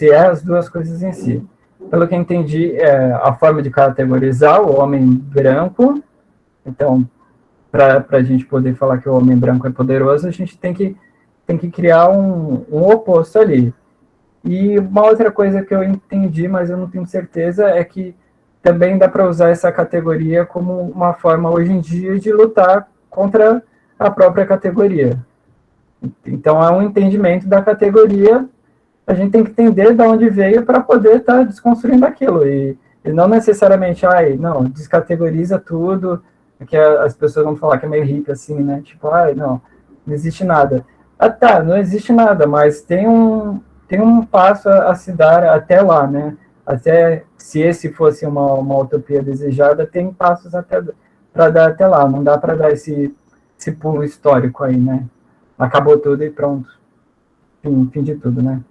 é as duas coisas em si. Pelo que eu entendi, é a forma de categorizar o homem branco. Então, para a gente poder falar que o homem branco é poderoso, a gente tem que criar um oposto ali. E uma outra coisa que eu entendi, mas eu não tenho certeza, é que também dá para usar essa categoria como uma forma, hoje em dia, de lutar contra a própria categoria. Então, é um entendimento da categoria, a gente tem que entender de onde veio para poder estar desconstruindo aquilo. E não necessariamente, não, descategoriza tudo, porque as pessoas vão falar que é meio hippie assim, né? Tipo, não existe nada. Tá, não existe nada, mas tem um passo a se dar até lá, né? Até, se esse fosse uma utopia desejada, tem passos para dar até lá, não dá para dar esse pulo histórico aí, né? Acabou tudo e pronto. Fim de tudo, né?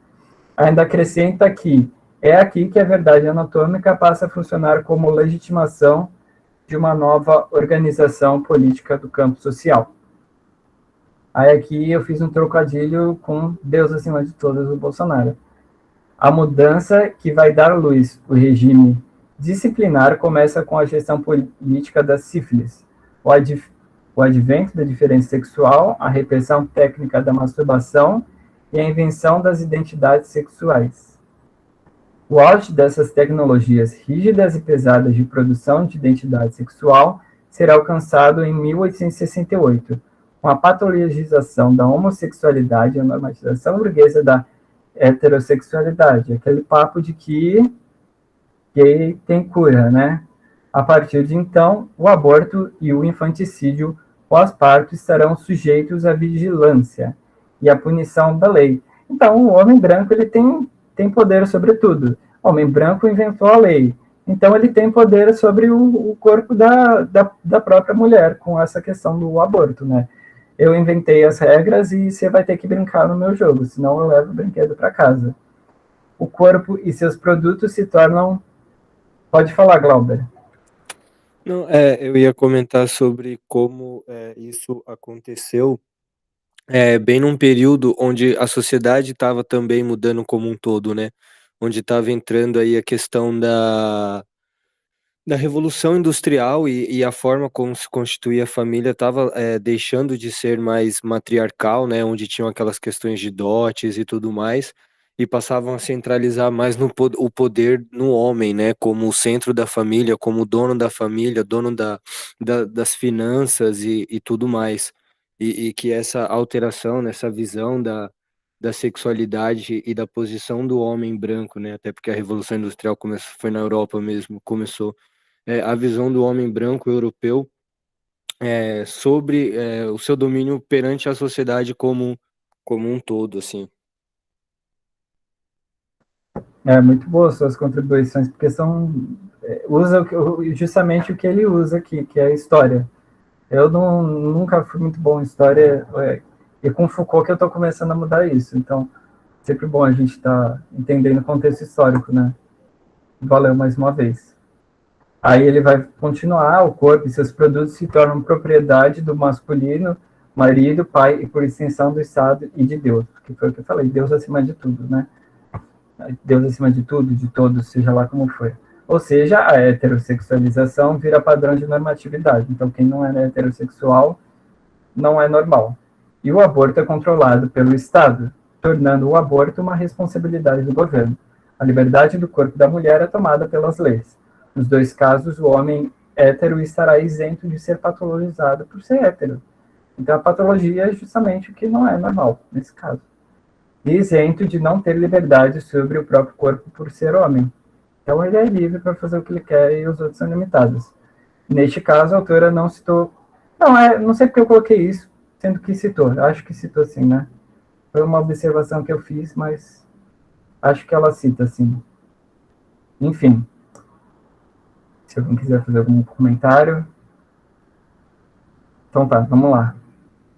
Ainda acrescenta que é aqui que a verdade anatômica passa a funcionar como legitimação de uma nova organização política do campo social. Aí aqui eu fiz um trocadilho com Deus acima de todas, o Bolsonaro. A mudança que vai dar luz ao regime disciplinar começa com a gestão política da sífilis, o advento da diferença sexual, a repressão técnica da masturbação e a invenção das identidades sexuais. O auge dessas tecnologias rígidas e pesadas de produção de identidade sexual será alcançado em 1868, com a patologização da homossexualidade e a normatização burguesa da heterossexualidade, aquele papo de que gay tem cura, né? A partir de então, o aborto e o infanticídio pós-parto estarão sujeitos à vigilância e à punição da lei. Então, o homem branco ele tem poder sobre tudo. O homem branco inventou a lei. Então, ele tem poder sobre o corpo da própria mulher, com essa questão do aborto, né? Eu inventei as regras e você vai ter que brincar no meu jogo, senão eu levo o brinquedo para casa. O corpo e seus produtos se tornam... Pode falar, Glauber. Não, eu ia comentar sobre como isso aconteceu bem num período onde a sociedade estava também mudando como um todo, né? Onde estava entrando aí a questão da Revolução Industrial e a forma como se constituía a família estava deixando de ser mais matriarcal, né? Onde tinham aquelas questões de dotes e tudo mais, e passavam a centralizar mais o poder no homem, né? Como o centro da família, como dono da família, dono das finanças e tudo mais. E que essa alteração, nessa visão da sexualidade e da posição do homem branco, né? Até porque a Revolução Industrial foi na Europa mesmo, começou. A visão do homem branco europeu sobre o seu domínio perante a sociedade como um todo, assim. Muito boas suas contribuições, porque usa justamente o que ele usa aqui, que é a história. Eu nunca fui muito bom em história, e com Foucault que eu estou começando a mudar isso. Então, sempre bom a gente estar entendendo o contexto histórico, né? Valeu mais uma vez. Aí ele vai continuar, o corpo e seus produtos se tornam propriedade do masculino marido, pai e por extensão do Estado e de Deus, que foi o que eu falei, Deus acima de tudo, né? Deus acima de tudo, de todos, seja lá como for. Ou seja, a heterossexualização vira padrão de normatividade. Então, quem não é heterossexual não é normal. E o aborto é controlado pelo Estado, tornando o aborto uma responsabilidade do governo. A liberdade do corpo da mulher é tomada pelas leis. Nos dois casos, o homem hétero estará isento de ser patologizado por ser hétero. Então, a patologia é justamente o que não é normal, nesse caso. E isento de não ter liberdade sobre o próprio corpo por ser homem. Então, ele é livre para fazer o que ele quer e os outros são limitados. Neste caso, a autora não citou... Não sei porque eu coloquei isso, sendo que citou. Acho que citou sim, né? Foi uma observação que eu fiz, mas acho que ela cita, sim. Enfim. Se alguém quiser fazer algum comentário. Então tá, vamos lá.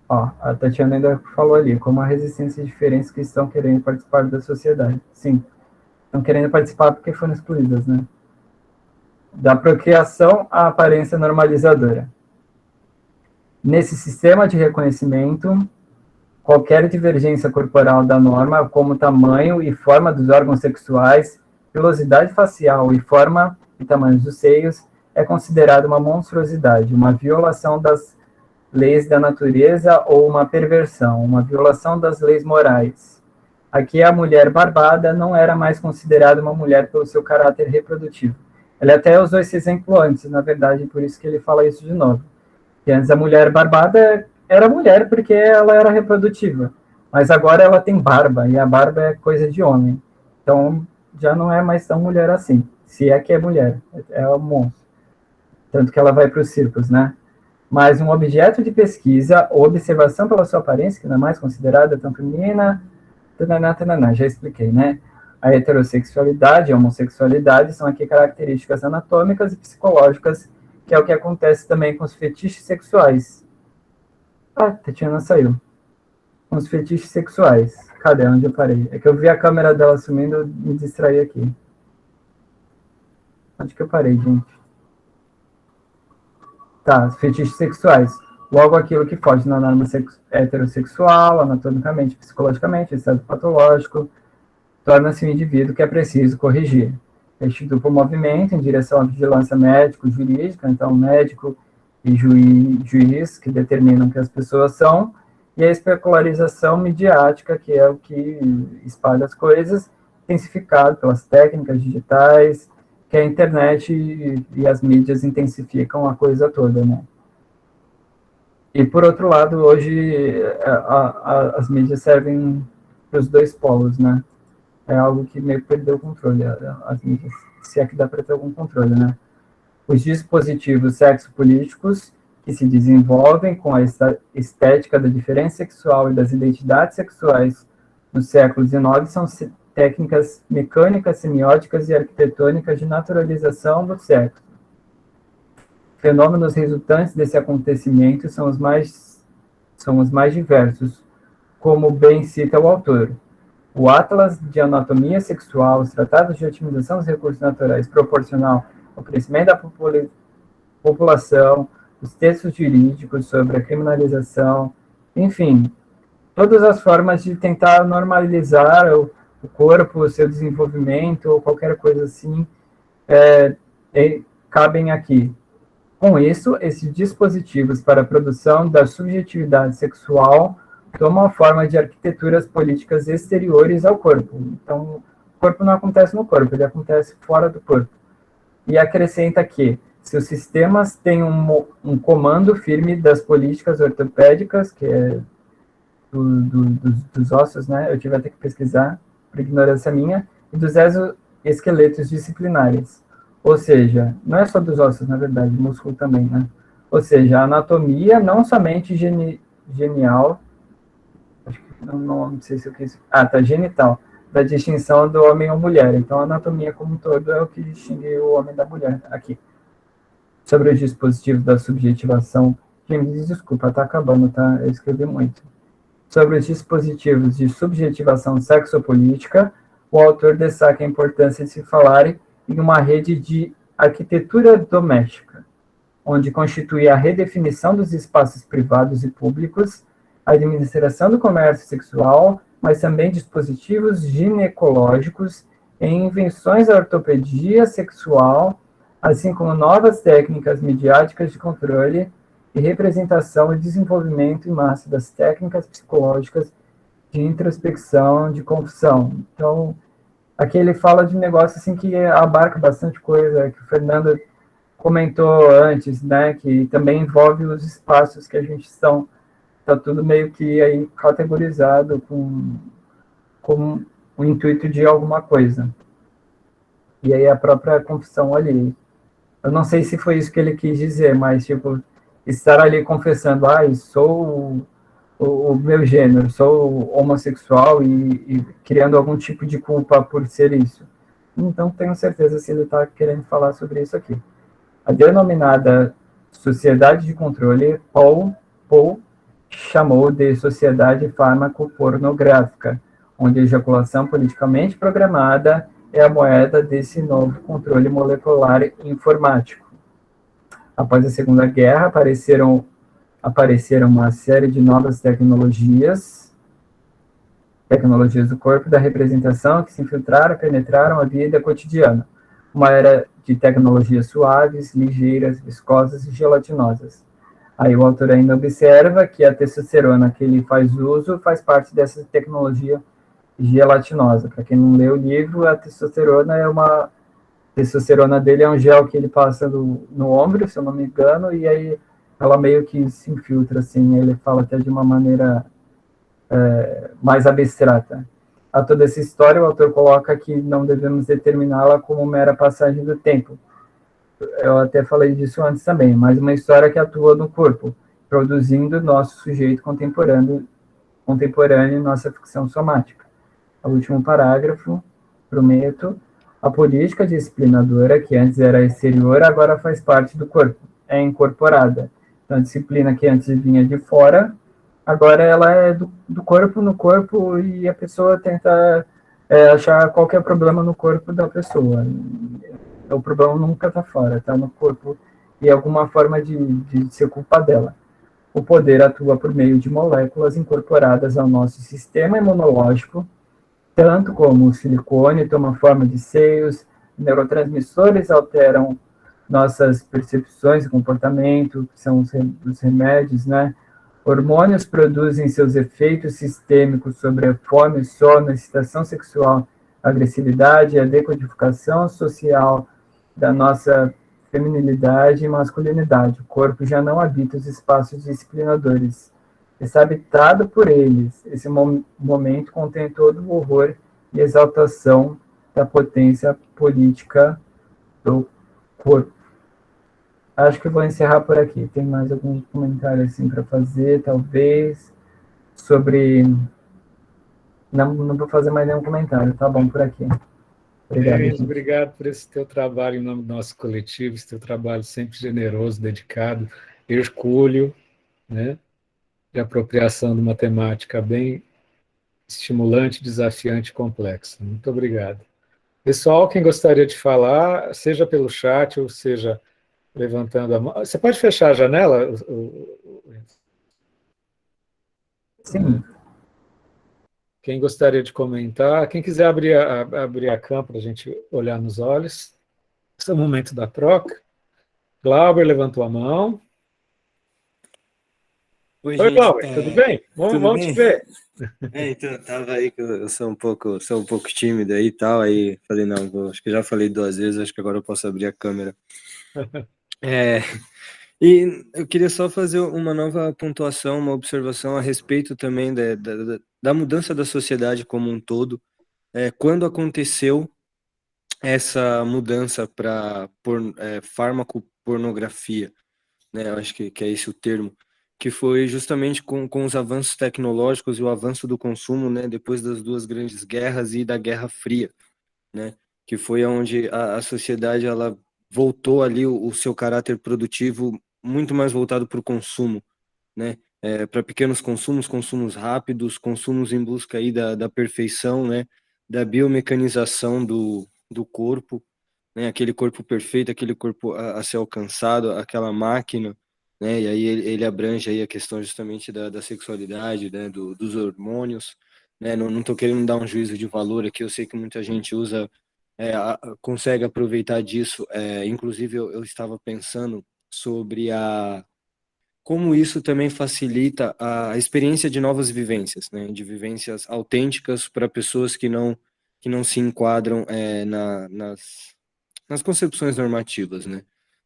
Ó, a Tatiana ainda falou ali, como a resistência e diferenças que estão querendo participar da sociedade. Sim, estão querendo participar porque foram excluídas, né? Da procriação à aparência normalizadora. Nesse sistema de reconhecimento, qualquer divergência corporal da norma, como tamanho e forma dos órgãos sexuais, pilosidade facial e forma e tamanho dos seios, é considerada uma monstruosidade, uma violação das leis da natureza ou uma perversão, uma violação das leis morais. Aqui a mulher barbada não era mais considerada uma mulher pelo seu caráter reprodutivo. Ele até usou esse exemplo antes, na verdade, por isso que ele fala isso de novo. Que antes a mulher barbada era mulher porque ela era reprodutiva, mas agora ela tem barba, e a barba é coisa de homem. Então, já não é mais tão mulher assim, se é que é mulher, é um monstro. Tanto que ela vai para os circos, né? Mas um objeto de pesquisa ou observação pela sua aparência, que não é mais considerada tão feminina, já expliquei, né? A heterossexualidade e a homossexualidade são aqui características anatômicas e psicológicas, que é o que acontece também com os fetiches sexuais. Ah, Tatiana saiu. Com os fetiches sexuais. Cadê? Onde eu parei? É que eu vi a câmera dela sumindo, me distraí aqui. Onde que eu parei, gente? Tá, os fetiches sexuais. Logo, aquilo que foge na norma heterossexual, anatomicamente, psicologicamente, estado patológico, torna-se um indivíduo que é preciso corrigir. Este duplo movimento em direção à vigilância médico-jurídica, então médico e juiz que determinam que as pessoas são, e a especularização midiática, que é o que espalha as coisas, intensificado pelas técnicas digitais, que a internet e as mídias intensificam a coisa toda, né? E, por outro lado, hoje as mídias servem para os dois polos, né? É algo que meio que perdeu o controle, as mídias, se é que dá para ter algum controle, né? Os dispositivos sexopolíticos que se desenvolvem com a estética da diferença sexual e das identidades sexuais no século XIX são técnicas mecânicas, semióticas e arquitetônicas de naturalização do sexo. Fenômenos resultantes desse acontecimento são os mais diversos, como bem cita o autor. O Atlas de Anatomia Sexual, os Tratados de Otimização dos Recursos Naturais proporcional ao crescimento da população, os textos jurídicos sobre a criminalização, enfim, todas as formas de tentar normalizar o corpo, o seu desenvolvimento, ou qualquer coisa assim, cabem aqui. Com isso, esses dispositivos para a produção da subjetividade sexual tomam a forma de arquiteturas políticas exteriores ao corpo. Então, o corpo não acontece no corpo, ele acontece fora do corpo. E acrescenta que seus sistemas têm um comando firme das políticas ortopédicas, que é dos ossos, né? Eu tive até que pesquisar, por ignorância minha, e dos exoesqueletos disciplinares. Ou seja, não é só dos ossos, na verdade, músculo também, né? Ou seja, a anatomia não somente genial, acho que não sei se eu quis... genital, da distinção do homem ou mulher. Então, a anatomia como um todo é o que distingue o homem da mulher aqui. Sobre os dispositivos da subjetivação... Gente, desculpa, tá acabando, tá? Eu escrevi muito. Sobre os dispositivos de subjetivação sexopolítica, o autor destaca a importância de se falar em uma rede de arquitetura doméstica. onde constitui a redefinição dos espaços privados e públicos, a administração do comércio sexual, mas também dispositivos ginecológicos e invenções da ortopedia sexual, assim como novas técnicas midiáticas de controle e representação e desenvolvimento em massa das técnicas psicológicas de introspecção, de confissão. Então, aqui ele fala de um negócio assim que abarca bastante coisa, que o Fernando comentou antes, né, que também envolve os espaços que a gente está tudo meio que aí categorizado com o intuito de alguma coisa. E aí a própria confissão ali. Eu não sei se foi isso que ele quis dizer, mas, tipo, estar ali confessando, sou o meu gênero, sou homossexual e criando algum tipo de culpa por ser isso. Então, tenho certeza se ele está querendo falar sobre isso aqui. A denominada sociedade de controle, Paul chamou de sociedade fármaco-pornográfica, onde a ejaculação politicamente programada é a moeda desse novo controle molecular informático. Após a Segunda Guerra, apareceram uma série de novas tecnologias do corpo da representação que se infiltraram, penetraram a vida cotidiana. Uma era de tecnologias suaves, ligeiras, viscosas e gelatinosas. Aí o autor ainda observa que a testosterona que ele faz uso faz parte dessa tecnologia gelatinosa. Para quem não leu o livro, a testosterona testosterona dele é um gel que ele passa no ombro, se eu não me engano, e aí ela meio que se infiltra, assim, ele fala até de uma maneira mais abstrata. A toda essa história, o autor coloca que não devemos determiná-la como mera passagem do tempo. Eu até falei disso antes também, mas uma história que atua no corpo, produzindo nosso sujeito contemporâneo em nossa ficção somática. O último parágrafo, prometo, a política disciplinadora, que antes era exterior, agora faz parte do corpo, é incorporada. Então, a disciplina que antes vinha de fora, agora ela é do corpo no corpo e a pessoa tenta achar qualquer problema no corpo da pessoa. O problema nunca está fora, está no corpo e é alguma forma de ser culpa dela. O poder atua por meio de moléculas incorporadas ao nosso sistema imunológico, tanto como o silicone toma forma de seios, neurotransmissores alteram nossas percepções e comportamento, que são os remédios, né? Hormônios produzem seus efeitos sistêmicos sobre a fome, sono, excitação sexual, agressividade, a decodificação social da nossa feminilidade e masculinidade. O corpo já não habita os espaços disciplinadores. Está habitado por eles. Esse momento contém todo o horror e exaltação da potência política do corpo. Acho que eu vou encerrar por aqui. Tem mais algum comentário assim para fazer, talvez, sobre... Não vou fazer mais nenhum comentário, tá bom por aqui. Obrigado, obrigado por esse teu trabalho em nome do nosso coletivo, esse teu trabalho sempre generoso, dedicado, hercúleo, né, de apropriação de uma temática bem estimulante, desafiante e complexa. Muito obrigado. Pessoal, quem gostaria de falar, seja pelo chat ou seja levantando a mão. Você pode fechar a janela? Sim. Quem gostaria de comentar? Quem quiser abrir a câmera para a gente olhar nos olhos. Esse é o momento da troca. Glauber levantou a mão. Oi, Glauber, tudo bem? Vamos te ver. Então, eu tava aí que eu sou um pouco tímido aí e tal, aí falei, não, acho que já falei 2 vezes, acho que agora eu posso abrir a câmera. E eu queria só fazer uma nova pontuação, uma observação a respeito também da mudança da sociedade como um todo. Quando aconteceu essa mudança para fármaco-pornografia, né? Eu acho que é esse o termo, que foi justamente com os avanços tecnológicos e o avanço do consumo, né? Depois das 2 grandes guerras e da Guerra Fria, né? Que foi onde a sociedade ela voltou ali o seu caráter produtivo muito mais voltado para o consumo, né? Para pequenos consumos rápidos, consumos em busca aí da perfeição, né? Da biomecanização do corpo, né? Aquele corpo perfeito, aquele corpo a ser alcançado, aquela máquina, né? E aí ele abrange aí a questão justamente da sexualidade, né? Dos hormônios, né? Não estou querendo dar um juízo de valor aqui, eu sei que muita gente usa, consegue aproveitar disso, inclusive eu estava pensando sobre como isso também facilita a experiência de novas vivências, né? De vivências autênticas para pessoas que não se enquadram nas concepções normativas, né?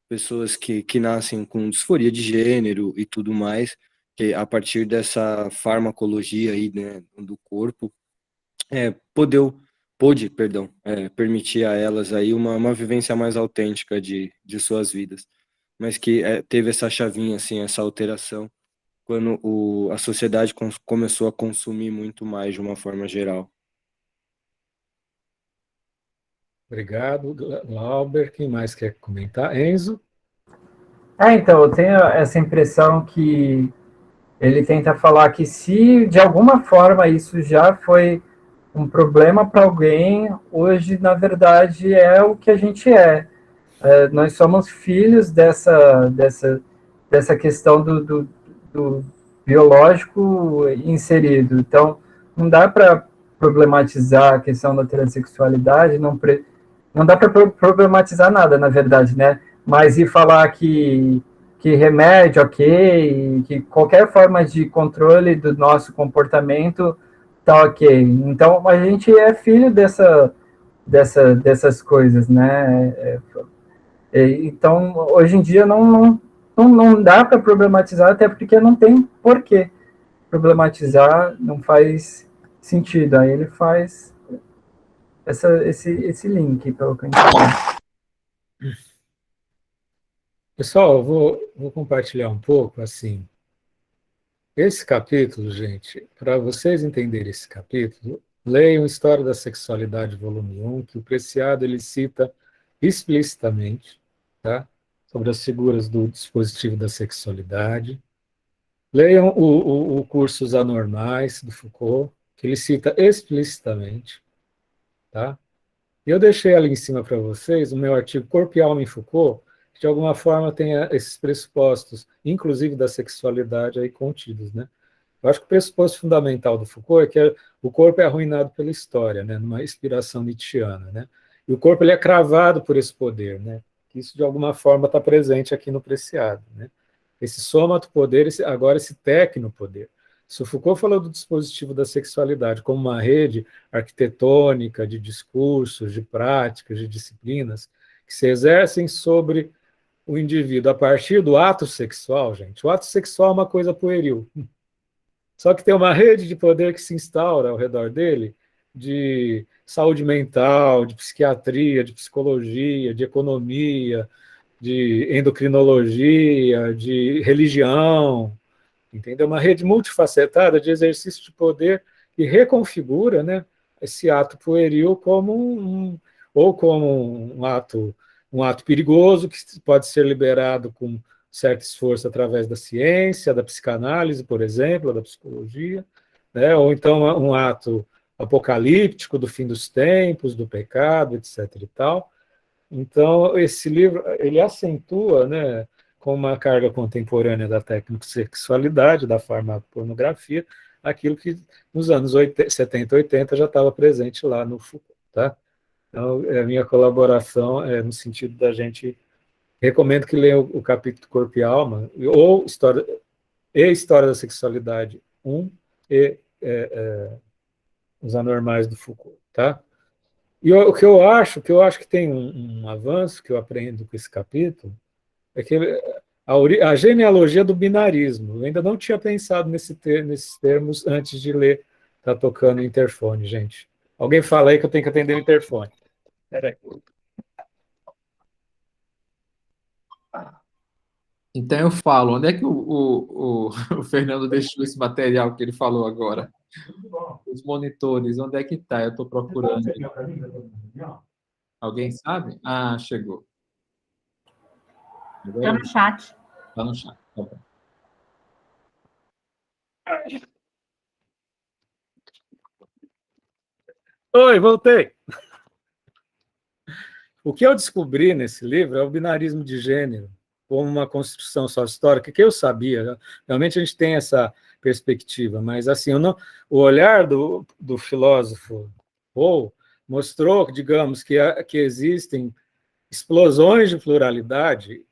Pessoas que nascem com disforia de gênero e tudo mais, que a partir dessa farmacologia aí, né, do corpo, é, podeu, pôde, permitir a elas aí uma vivência mais autêntica de suas vidas, mas que teve essa chavinha, assim, essa alteração, quando a sociedade começou a consumir muito mais de uma forma geral. Obrigado, Glauber. Quem mais quer comentar? Enzo? Então, eu tenho essa impressão que ele tenta falar que se de alguma forma isso já foi um problema para alguém, hoje, na verdade, é o que a gente é. Nós somos filhos dessa questão do biológico inserido. Então, não dá para problematizar a questão da transexualidade, não dá para problematizar nada, na verdade, né? Mas ir falar que remédio, ok, que qualquer forma de controle do nosso comportamento tá ok. Então, a gente é filho dessas coisas, né? Então, hoje em dia, não dá para problematizar, até porque não tem porquê problematizar, não faz sentido. Aí ele faz esse link, pelo que eu entendi. Pessoal, eu vou compartilhar um pouco, assim, esse capítulo, gente, para vocês entenderem esse capítulo, leiam História da Sexualidade, volume 1, que o Preciado ele cita explicitamente, tá? Sobre as figuras do dispositivo da sexualidade. Leiam o curso Os Anormais, do Foucault, que ele cita explicitamente, tá? E eu deixei ali em cima para vocês o meu artigo Corpo e Alma em Foucault, que de alguma forma tem esses pressupostos, inclusive da sexualidade, aí contidos, né? Eu acho que o pressuposto fundamental do Foucault é que o corpo é arruinado pela história, né? Numa inspiração nietzschiana, né? E o corpo ele é cravado por esse poder, né? Que isso de alguma forma está presente aqui no Preciado, né? Esse sômato poder, agora esse tecnopoder. Se o Foucault falou do dispositivo da sexualidade como uma rede arquitetônica de discursos, de práticas, de disciplinas que se exercem sobre o indivíduo a partir do ato sexual, gente, o ato sexual é uma coisa pueril. Só que tem uma rede de poder que se instaura ao redor dele, de saúde mental, de psiquiatria, de psicologia, de economia, de endocrinologia, de religião, entendeu? Uma rede multifacetada de exercício de poder que reconfigura, né, esse ato pueril como ou como um ato perigoso que pode ser liberado com certo esforço através da ciência, da psicanálise, por exemplo, da psicologia, né, ou então um ato apocalíptico do fim dos tempos, do pecado, etc. e tal. Então, esse livro, ele acentua, né, com uma carga contemporânea da tecnosexualidade, da farmacopornografia, aquilo que nos anos 70, 80 já estava presente lá no Foucault, tá? Então, a minha colaboração é no sentido da gente, recomendo que leiam o capítulo Corpo e Alma, ou História da Sexualidade 1 e Os Anormais do Foucault, tá? E o que eu acho que tem um avanço que eu aprendo com esse capítulo, é que a genealogia do binarismo. Eu ainda não tinha pensado nesses termos antes de ler. Está tocando o interfone, gente. Alguém fala aí que eu tenho que atender o interfone. Peraí. Então eu falo, onde é que o Fernando deixou esse material que ele falou agora? Os monitores, onde é que está? Eu estou procurando. Alguém sabe? Ah, chegou. Está no chat. Está no chat, tá bom. Oi, voltei. O que eu descobri nesse livro é o binarismo de gênero, como uma construção sócio-histórica, que eu sabia, realmente a gente tem essa perspectiva, mas assim, o olhar do filósofo Paul mostrou, digamos, que existem explosões de pluralidade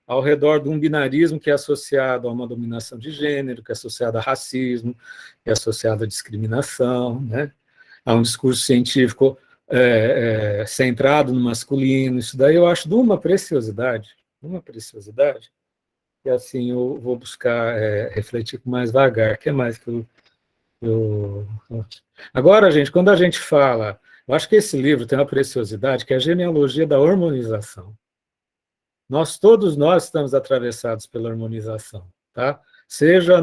ao redor de um binarismo que é associado a uma dominação de gênero, que é associado a racismo, que é associado à discriminação, né? A um discurso científico centrado no masculino. Isso daí eu acho de uma preciosidade, que assim eu vou buscar refletir com mais vagar. O que mais que eu... Agora, gente, quando a gente fala... Eu acho que esse livro tem uma preciosidade, que é a genealogia da hormonização. Todos nós estamos atravessados pela hormonização, tá? Seja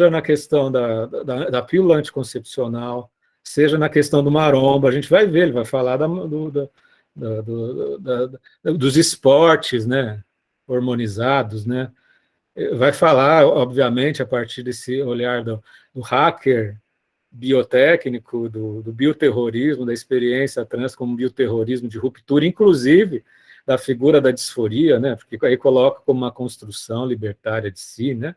na questão da pílula anticoncepcional, seja na questão do maromba, a gente vai ver, ele vai falar dos esportes, né, hormonizados, né? Vai falar, obviamente, a partir desse olhar do hacker biotécnico, do bioterrorismo, da experiência trans como bioterrorismo de ruptura, inclusive da figura da disforia, né? Porque aí coloca como uma construção libertária de si, né?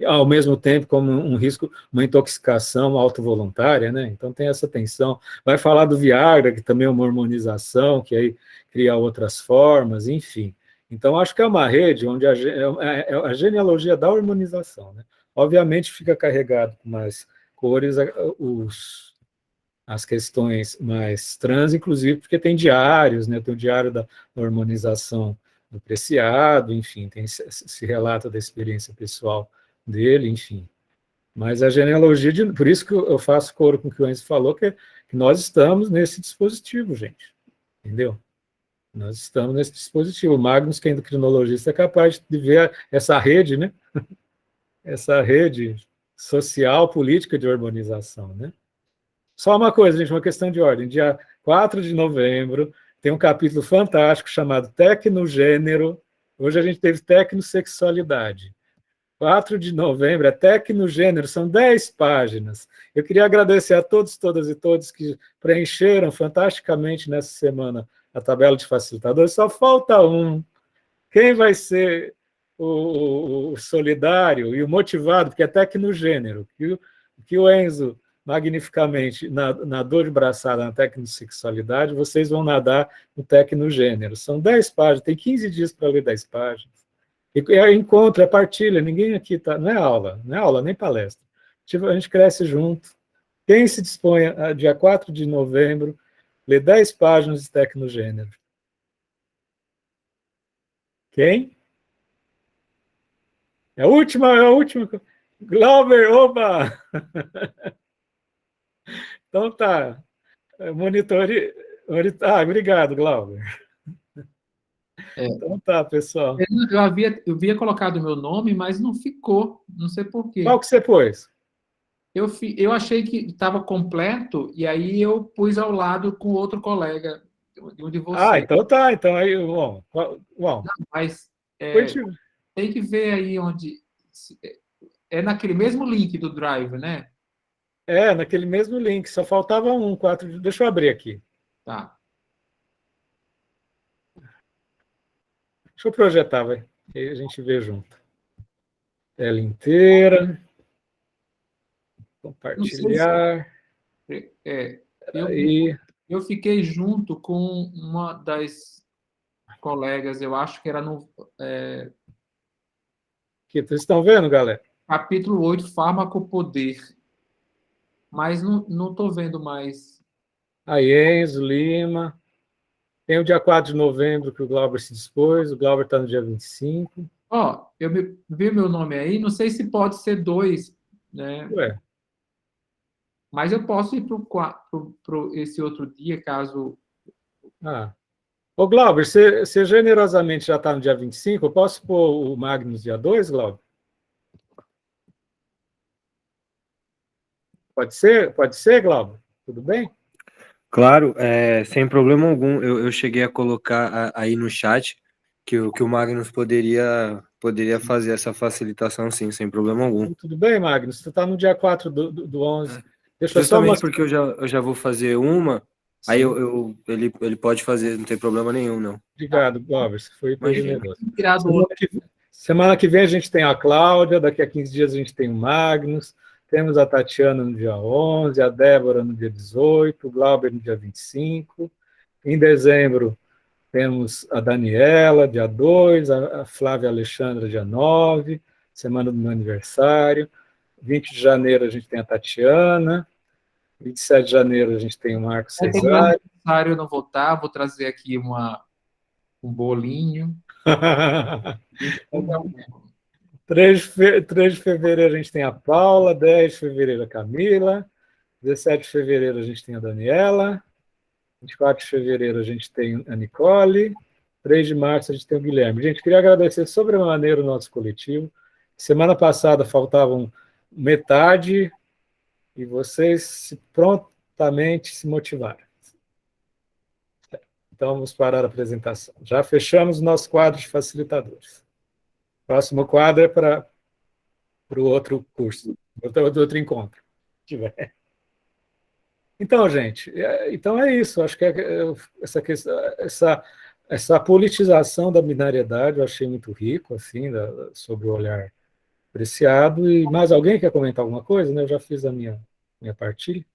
Ao mesmo tempo como um risco, uma intoxicação autovoluntária, né? Então tem essa tensão. Vai falar do Viagra, que também é uma hormonização, que aí cria outras formas, enfim. Então acho que é uma rede onde a genealogia da hormonização, né? Obviamente fica carregado com mais cores as questões mais trans, inclusive porque tem diários, né? Tem o diário da hormonização do Preciado, enfim, tem esse relato da experiência pessoal dele, enfim. Mas a genealogia, por isso que eu faço coro com o que o Enzo falou, que nós estamos nesse dispositivo, gente. Entendeu? Nós estamos nesse dispositivo. O Magnus, que é endocrinologista, é capaz de ver essa rede, né? Essa rede social, política de hormonização, né? Só uma coisa, gente, uma questão de ordem. Dia 4 de novembro, tem um capítulo fantástico chamado Tecnogênero. Hoje a gente teve tecnosexualidade. 4 de novembro é Tecnogênero, são 10 páginas. Eu queria agradecer a todos, todas e todos que preencheram fantasticamente nessa semana a tabela de facilitadores. Só falta um. Quem vai ser o solidário e o motivado, porque é Tecnogênero, que o Enzo, magnificamente, nadou de braçada na tecnosexualidade, vocês vão nadar no Tecnogênero. São 10 páginas, tem 15 dias para ler 10 páginas. E é encontro, é partilha, ninguém aqui está... Não é aula, nem palestra. A gente cresce junto. Quem se dispõe a dia 4 de novembro, ler 10 páginas de Tecnogênero? Quem? É a última. Glauber, oba! Então tá. Monitore. Obrigado, Glauber. Então tá, pessoal. Eu havia colocado o meu nome, mas não ficou. Não sei por quê. Qual que você pôs? Eu achei que estava completo, e aí eu pus ao lado com outro colega de você. Então tá. Então aí, bom. Não, mas tem que ver aí onde... É naquele mesmo link do Drive, né? É, naquele mesmo link. Só faltava 4. Deixa eu abrir aqui. Tá. Deixa eu projetar, vai. Aí a gente vê junto. Tela inteira. Compartilhar. Eu fiquei junto com uma das colegas, eu acho que era no... Aqui, vocês estão vendo, galera? Capítulo 8, Farmacopoder. Mas não estou vendo mais. Aí, Enzo, Lima. Tem o dia 4 de novembro que o Glauber se dispôs. O Glauber está no dia 25. Eu vi meu nome aí. Não sei se pode ser 2, né? Ué. Mas eu posso ir para esse outro dia, caso... Ô, Glauber, você generosamente já está no dia 25? Eu posso pôr o Magnus dia 2, Glauber? Pode ser, Glauber? Tudo bem? Claro, sem problema algum. Eu cheguei a colocar aí no chat que o Magnus poderia fazer essa facilitação, sim, sem problema algum. Tudo bem, Magnus? Você está no dia 4 do 11. Justamente porque eu já vou fazer uma, Aí ele pode fazer, não tem problema nenhum, não. Obrigado, Glauber, você foi hiper generoso. Tirado outro. Semana que vem a gente tem a Cláudia, daqui a 15 dias a gente tem o Magnus, temos a Tatiana no dia 11, a Débora no dia 18, o Glauber no dia 25. Em dezembro temos a Daniela, dia 2, a Flávia Alexandra, dia 9, semana do meu aniversário. 20 de janeiro a gente tem a Tatiana, 27 de janeiro a gente tem o Marcos Cesário. Eu não vou estar, vou trazer aqui um bolinho. 3 de fevereiro a gente tem a Paula, 10 de fevereiro a Camila, 17 de fevereiro a gente tem a Daniela, 24 de fevereiro a gente tem a Nicole, 3 de março a gente tem o Guilherme. Gente, queria agradecer sobremaneira o nosso coletivo. Semana passada faltavam metade e vocês prontamente se motivaram. Então, vamos parar a apresentação. Já fechamos o nosso quadro de facilitadores. Próximo quadro é para o outro curso, outro encontro. Se tiver. Então, gente, então é isso. Acho que essa politização da binariedade eu achei muito rico, assim, sobre o olhar Preciado. E mais alguém quer comentar alguma coisa? Né? Eu já fiz a minha partilha.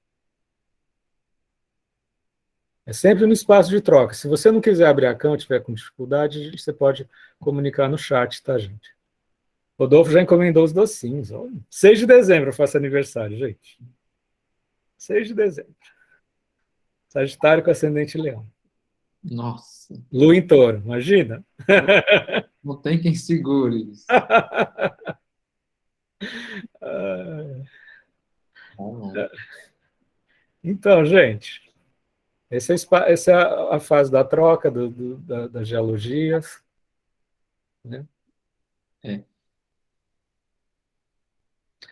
É sempre no espaço de troca. Se você não quiser abrir a câmera, tiver com dificuldade, você pode comunicar no chat, tá, gente? Rodolfo já encomendou os docinhos. 6 de dezembro eu faço aniversário, gente. 6 de dezembro. Sagitário com ascendente Leão. Nossa. Lua em Touro, imagina? Não tem quem segure isso. Então, gente, essa é a fase da troca das geologias. Né?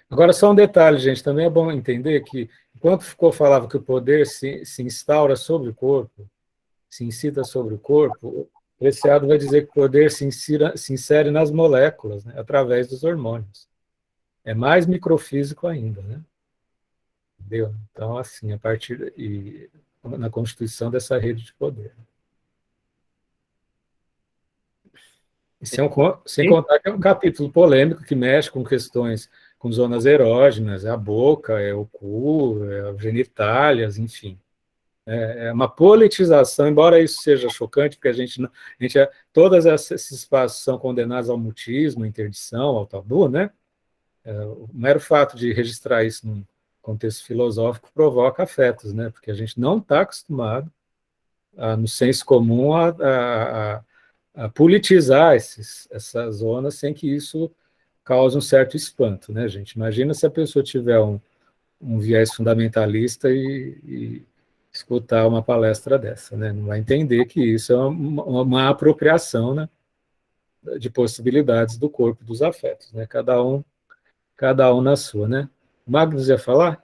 Agora, só um detalhe, gente, também é bom entender que, enquanto Foucault falava que o poder se instaura sobre o corpo, se incida sobre o corpo, Preciado vai dizer que o poder se insere nas moléculas, né, através dos hormônios. É mais microfísico ainda, né? Entendeu? Então, assim, a partir na constituição dessa rede de poder. E sem contar que é um capítulo polêmico que mexe com questões, com zonas erógenas, é a boca, é o cu, é as genitálias, enfim. É uma politização, embora isso seja chocante, porque todos esses espaços são condenados ao mutismo, à interdição, ao tabu, né? O mero fato de registrar isso num contexto filosófico provoca afetos, né? Porque a gente não está acostumado, no senso comum, a politizar essas zonas sem que isso cause um certo espanto, né, gente? Imagina se a pessoa tiver um viés fundamentalista e escutar uma palestra dessa, né? Não vai entender que isso é uma apropriação, né, de possibilidades do corpo, dos afetos, né? Cada um na sua, né? O Magnus ia falar?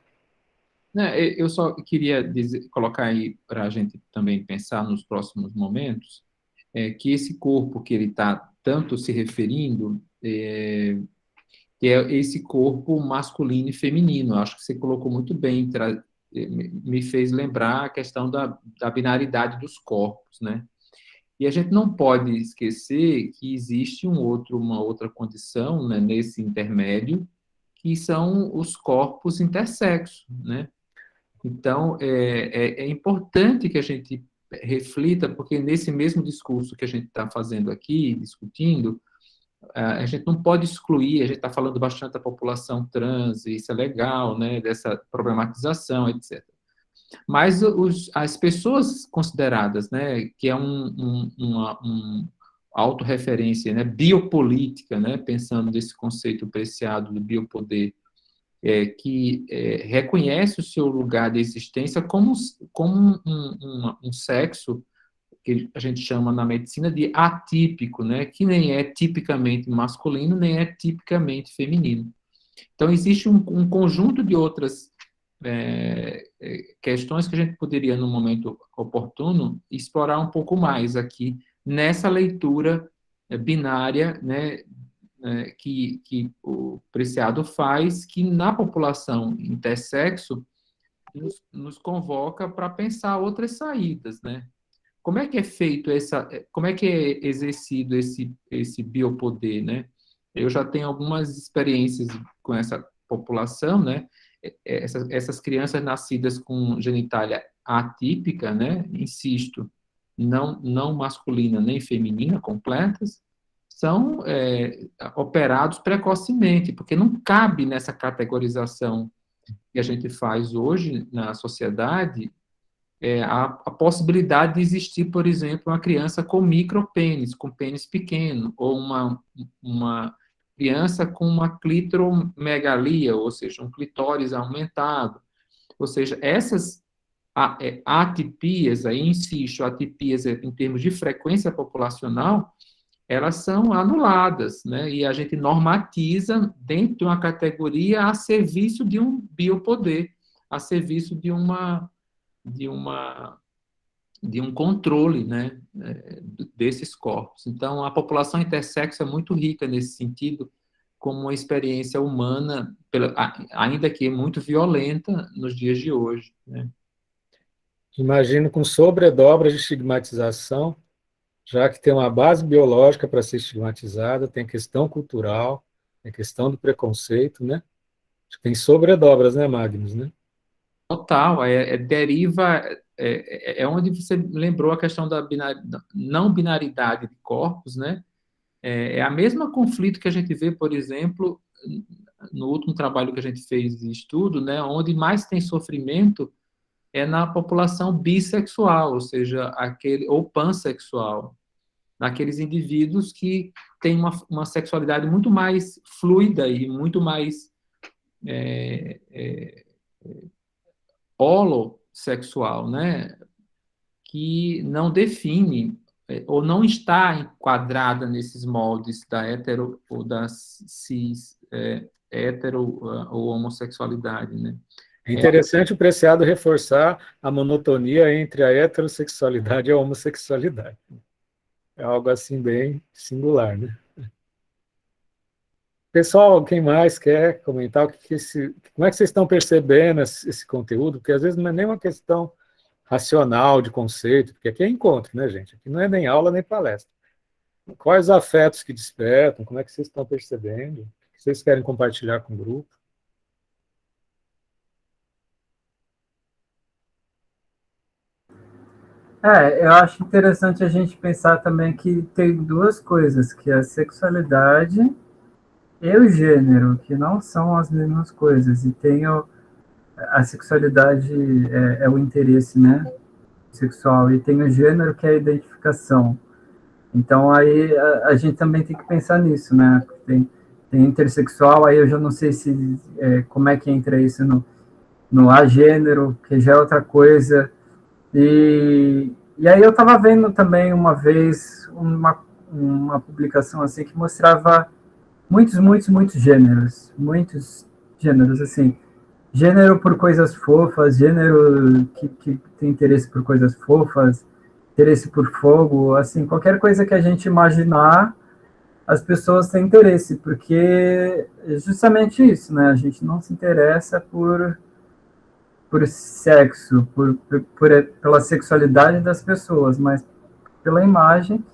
Eu só queria colocar aí para a gente também pensar nos próximos momentos, que esse corpo que ele está tanto se referindo que é esse corpo masculino e feminino. Acho que você colocou muito bem, me fez lembrar a questão da binaridade dos corpos, né? E a gente não pode esquecer que existe uma outra condição, né, nesse intermédio, que são os corpos intersexos, né? Então, é importante que a gente reflita, porque nesse mesmo discurso que a gente está fazendo aqui, discutindo, a gente não pode excluir, a gente está falando bastante da população trans, e isso é legal, né, dessa problematização, etc. Mas as pessoas consideradas, né, que é uma autorreferência, né, biopolítica, né, pensando nesse conceito Preciado do biopoder, que reconhece o seu lugar de existência como um sexo que a gente chama na medicina de atípico, né, que nem é tipicamente masculino, nem é tipicamente feminino. Então, existe um conjunto de outras questões que a gente poderia, no momento oportuno, explorar um pouco mais aqui, nessa leitura binária, né, que o Preciado faz, que na população intersexo nos convoca para pensar outras saídas, né? Como é que é feito como é que é exercido esse biopoder, né? Eu já tenho algumas experiências com essa população, né? Essas crianças nascidas com genitália atípica, né? Insisto, não masculina nem feminina, completas, são operados precocemente, porque não cabe nessa categorização que a gente faz hoje na sociedade a possibilidade de existir, por exemplo, uma criança com micropênis, com pênis pequeno, ou uma criança com uma clitoromegalia, ou seja, um clitóris aumentado. Ou seja, essas atipias, aí insisto, atipias em termos de frequência populacional, elas são anuladas, né? E a gente normatiza dentro de uma categoria a serviço de um biopoder, a serviço de um controle, né, desses corpos. Então, a população intersexo é muito rica nesse sentido, como uma experiência humana, ainda que muito violenta nos dias de hoje, né? Imagino com sobredobra de estigmatização, já que tem uma base biológica para ser estigmatizada, tem questão cultural, tem questão do preconceito, né? Tem sobredobras, né, Magnus, né? Total, deriva, onde você lembrou a questão da não binaridade de corpos, né? É a mesma conflito que a gente vê, por exemplo, no último trabalho que a gente fez de estudo, né? Onde mais tem sofrimento é na população bissexual, ou seja, ou pansexual, naqueles indivíduos que têm uma sexualidade muito mais fluida e muito mais holossexual, né? Que não define ou não está enquadrada nesses moldes da hetero ou da cis hetero ou homossexualidade, né? É interessante o Preciado reforçar a monotonia entre a heterossexualidade e a homossexualidade. É algo assim bem singular, né? Pessoal, quem mais quer comentar como é que vocês estão percebendo esse conteúdo? Porque às vezes não é nem uma questão racional de conceito, porque aqui é encontro, né, gente? Aqui não é nem aula nem palestra. Quais os afetos que despertam? Como é que vocês estão percebendo? O que vocês querem compartilhar com o grupo? Eu acho interessante a gente pensar também que tem duas coisas, que é a sexualidade e o gênero, que não são as mesmas coisas. E tem a sexualidade é o interesse, né, sexual, e tem o gênero, que é a identificação. Então, aí a gente também tem que pensar nisso, né? Tem intersexual, aí eu já não sei como é que entra isso no agênero, que já é outra coisa. E aí eu estava vendo também uma vez uma publicação assim que mostrava muitos gêneros, assim, gênero por coisas fofas, gênero que tem interesse por coisas fofas, interesse por fogo, assim, qualquer coisa que a gente imaginar, as pessoas têm interesse, porque é justamente isso, né? A gente não se interessa por sexo, pela sexualidade das pessoas, mas pela imagem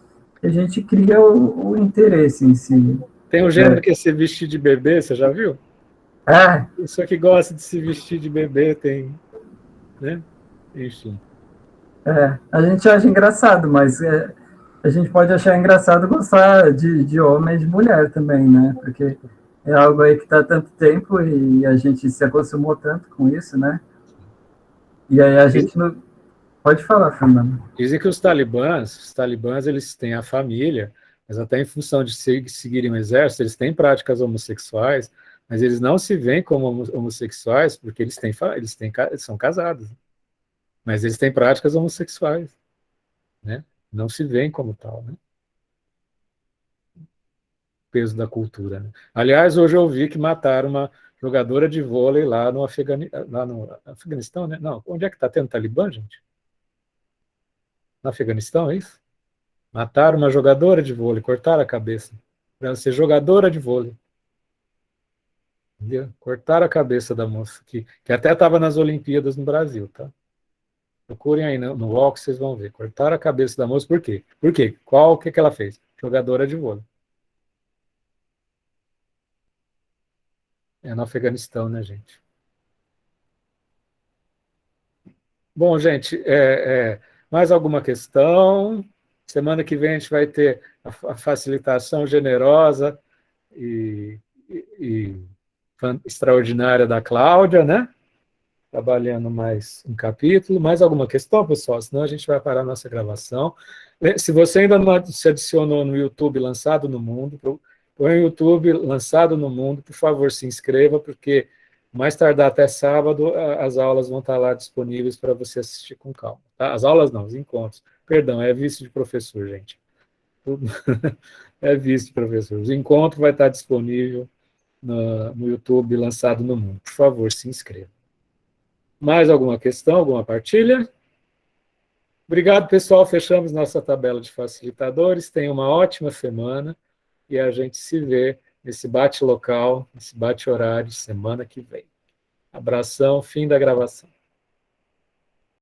que a gente cria o interesse em si. Tem um gênero que é se vestir de bebê, você já viu? Pessoa que gosta de se vestir de bebê tem, né? Enfim. A gente acha engraçado, mas a gente pode achar engraçado gostar de homem e de mulher também, né? Porque é algo aí que está há tanto tempo e a gente se acostumou tanto com isso, né? E aí a gente não... Pode falar, Fernando. Dizem que os talibãs eles têm a família, mas até em função de seguirem o exército, eles têm práticas homossexuais, mas eles não se veem como homossexuais porque eles são casados. Mas eles têm práticas homossexuais, né? Não se veem como tal, né? Peso da cultura, né? Aliás, hoje eu vi que mataram uma jogadora de vôlei lá no Afeganistão, né? Não, onde é que está tendo Talibã, gente? No Afeganistão, é isso? Mataram uma jogadora de vôlei, cortaram a cabeça para ela ser jogadora de vôlei. Entendeu? Cortaram a cabeça da moça, que até estava nas Olimpíadas no Brasil, tá? Procurem aí no UOL que vocês vão ver. Cortaram a cabeça da moça, por quê? Por quê? O que ela fez? Jogadora de vôlei. É no Afeganistão, né, gente? Bom, gente, mais alguma questão? Semana que vem a gente vai ter a facilitação generosa e extraordinária da Cláudia, né? Trabalhando mais um capítulo. Mais alguma questão, pessoal? Senão a gente vai parar a nossa gravação. Se você ainda não se adicionou no YouTube Lançado no Mundo, põe o YouTube Lançado no Mundo, por favor, se inscreva, porque mais tardar até sábado, as aulas vão estar lá disponíveis para você assistir com calma. Tá? As aulas não, os encontros. Perdão, é visto de professor, gente. É visto de professor. O encontro vai estar disponível no YouTube Lançado no Mundo. Por favor, se inscreva. Mais alguma questão, alguma partilha? Obrigado, pessoal. Fechamos nossa tabela de facilitadores. Tenha uma ótima semana e a gente se vê nesse bate-local, nesse bate-horário, semana que vem. Abração, fim da gravação.